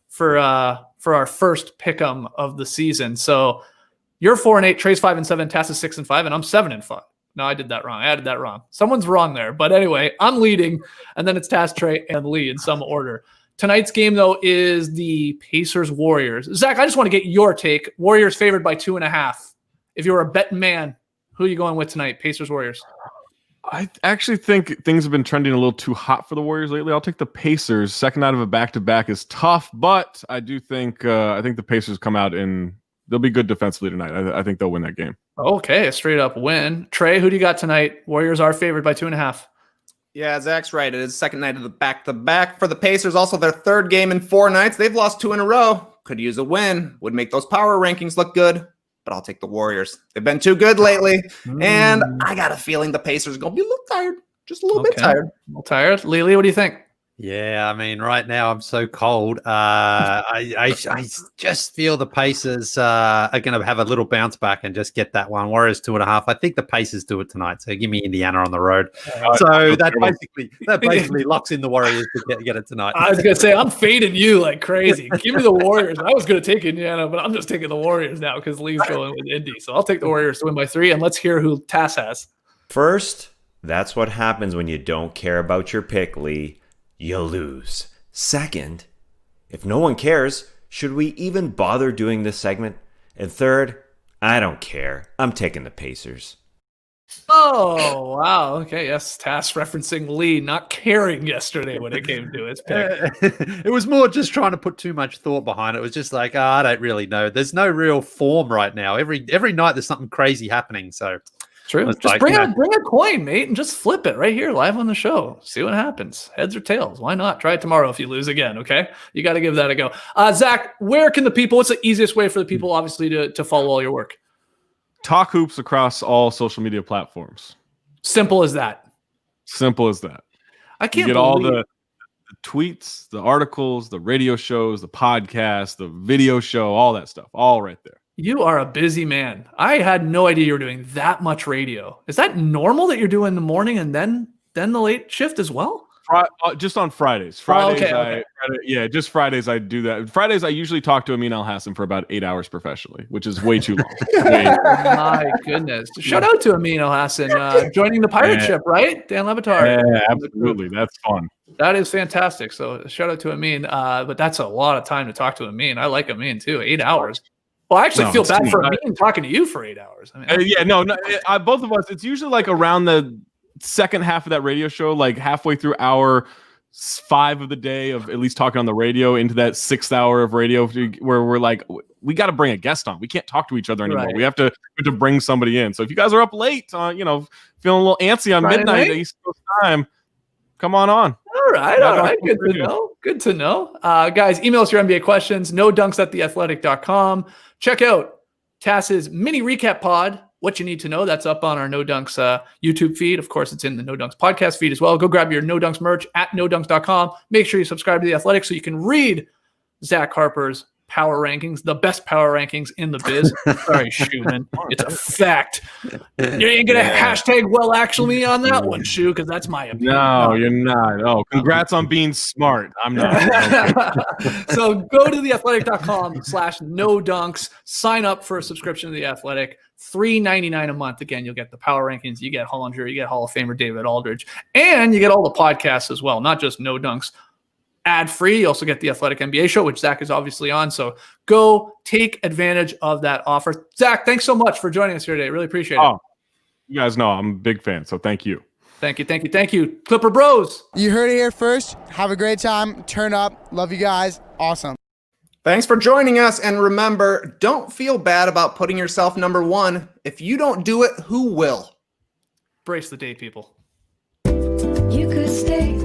for our first pick'em of the season. So you're 4-8. Trey's 5-7. Tass is 6-5. And I'm 7-5. No, I did that wrong. I added that wrong. Someone's wrong there. But anyway, I'm leading, and then it's Tass, Trey, and Lee in some order. Tonight's game, though, is the Pacers-Warriors. Zach, I just want to get your take. Warriors favored by 2.5. If you were a betting man, who are you going with tonight? Pacers-Warriors. I actually think things have been trending a little too hot for the Warriors lately. I'll take the Pacers. Second out of a back-to-back is tough, but I do think the Pacers come out and they'll be good defensively tonight. I think they'll win that game. Okay, a straight up win. Trey, who do you got tonight? Warriors are favored by 2.5. Yeah, Zach's right. It is second night of the back-to-back for the Pacers. Also their third game in 4 nights. They've lost 2 in a row. Could use a win. Would make those power rankings look good. But I'll take the Warriors. They've been too good lately. And I got a feeling the Pacers are going to be a little tired. Just a little bit tired. A little tired. Lily, what do you think? Yeah, I mean, right now I'm so cold. I just feel the Pacers are going to have a little bounce back and just get that one. Warriors 2.5. I think the Pacers do it tonight. So give me Indiana on the road. So that basically locks in the Warriors to get it tonight. I was going to say, I'm fading you like crazy. Give me the Warriors. I was going to take Indiana, but I'm just taking the Warriors now because Lee's going with Indy. So I'll take the Warriors to win by 3. And let's hear who Tass has. First, that's what happens when you don't care about your pick, Lee. You lose. Second, if no one cares, should we even bother doing this segment? And third, I don't care. I'm taking the Pacers. Oh, wow. Okay, yes. Tass referencing Lee not caring yesterday when it came to his pick. It was more just trying to put too much thought behind it. It was just like, I don't really know. There's no real form right now. Every night there's something crazy happening. So True. it's Just like, bring a coin, mate, and just flip it right here live on the show. See what happens. Heads or tails. Why not? Try it tomorrow if you lose again, okay? You got to give that a go. Zach, where can the people, what's the easiest way for the people, obviously, to follow all your work? Talk Hoops across all social media platforms. Simple as that. Simple as that. I can't You get believe all the tweets, the articles, the radio shows, the podcast, the video show, all that stuff, all right there. You are a busy man. I had no idea you were doing that much radio. Is that normal that you're doing the morning and then the late shift as well? Just on Fridays. Okay. Just Fridays I do that. Fridays I usually talk to Amin Al-Hassan for about 8 hours professionally, which is way too long. My goodness. Shout out to Amin Al-Hassan joining the pirate ship, right? Dan Lebatard. Yeah, absolutely. That's fun. That is fantastic. So shout out to Amin. But that's a lot of time to talk to Amin. I like Amin too. 8 hours. Well, I actually feel bad for Amin talking to you for 8 hours. I mean, both of us, it's usually like around the second half of that radio show, like halfway through hour 5 of the day of at least talking on the radio into that 6th hour of radio where we're like, we got to bring a guest on. We can't talk to each other anymore. Right. We have to bring somebody in. So if you guys are up late, feeling a little antsy on midnight East Coast time, come on. All right. Good to know. Guys, email us your NBA questions, nodunks@theathletic.com. Check out Tass's mini recap pod, What You Need to Know. That's up on our No Dunks YouTube feed. Of course, it's in the No Dunks podcast feed as well. Go grab your No Dunks merch at nodunks.com. Make sure you subscribe to The Athletic so you can read Zach Harper's power rankings, the best power rankings in the biz. Sorry, Shu, man. It's a fact. You ain't going to hashtag well actually me on that one, Shu, because that's my opinion. No, you're not. Oh, congrats on being smart. I'm not. So go to theathletic.com/no dunks. Sign up for a subscription to The Athletic. $3.99 a month. Again, you'll get the power rankings. You get Hollinger. You get Hall of Famer David Aldridge. And you get all the podcasts as well, not just No Dunks. Ad-free. You also get the Athletic NBA show, which Zach is obviously on. So go take advantage of that offer. Zach, thanks so much for joining us here today. Really appreciate it. You guys know I'm a big fan, so thank you. Thank you. Clipper Bros. You heard it here first. Have a great time. Turn up. Love you guys. Awesome. Thanks for joining us. And remember, don't feel bad about putting yourself number one. If you don't do it, who will? Brace the day, people. You could stay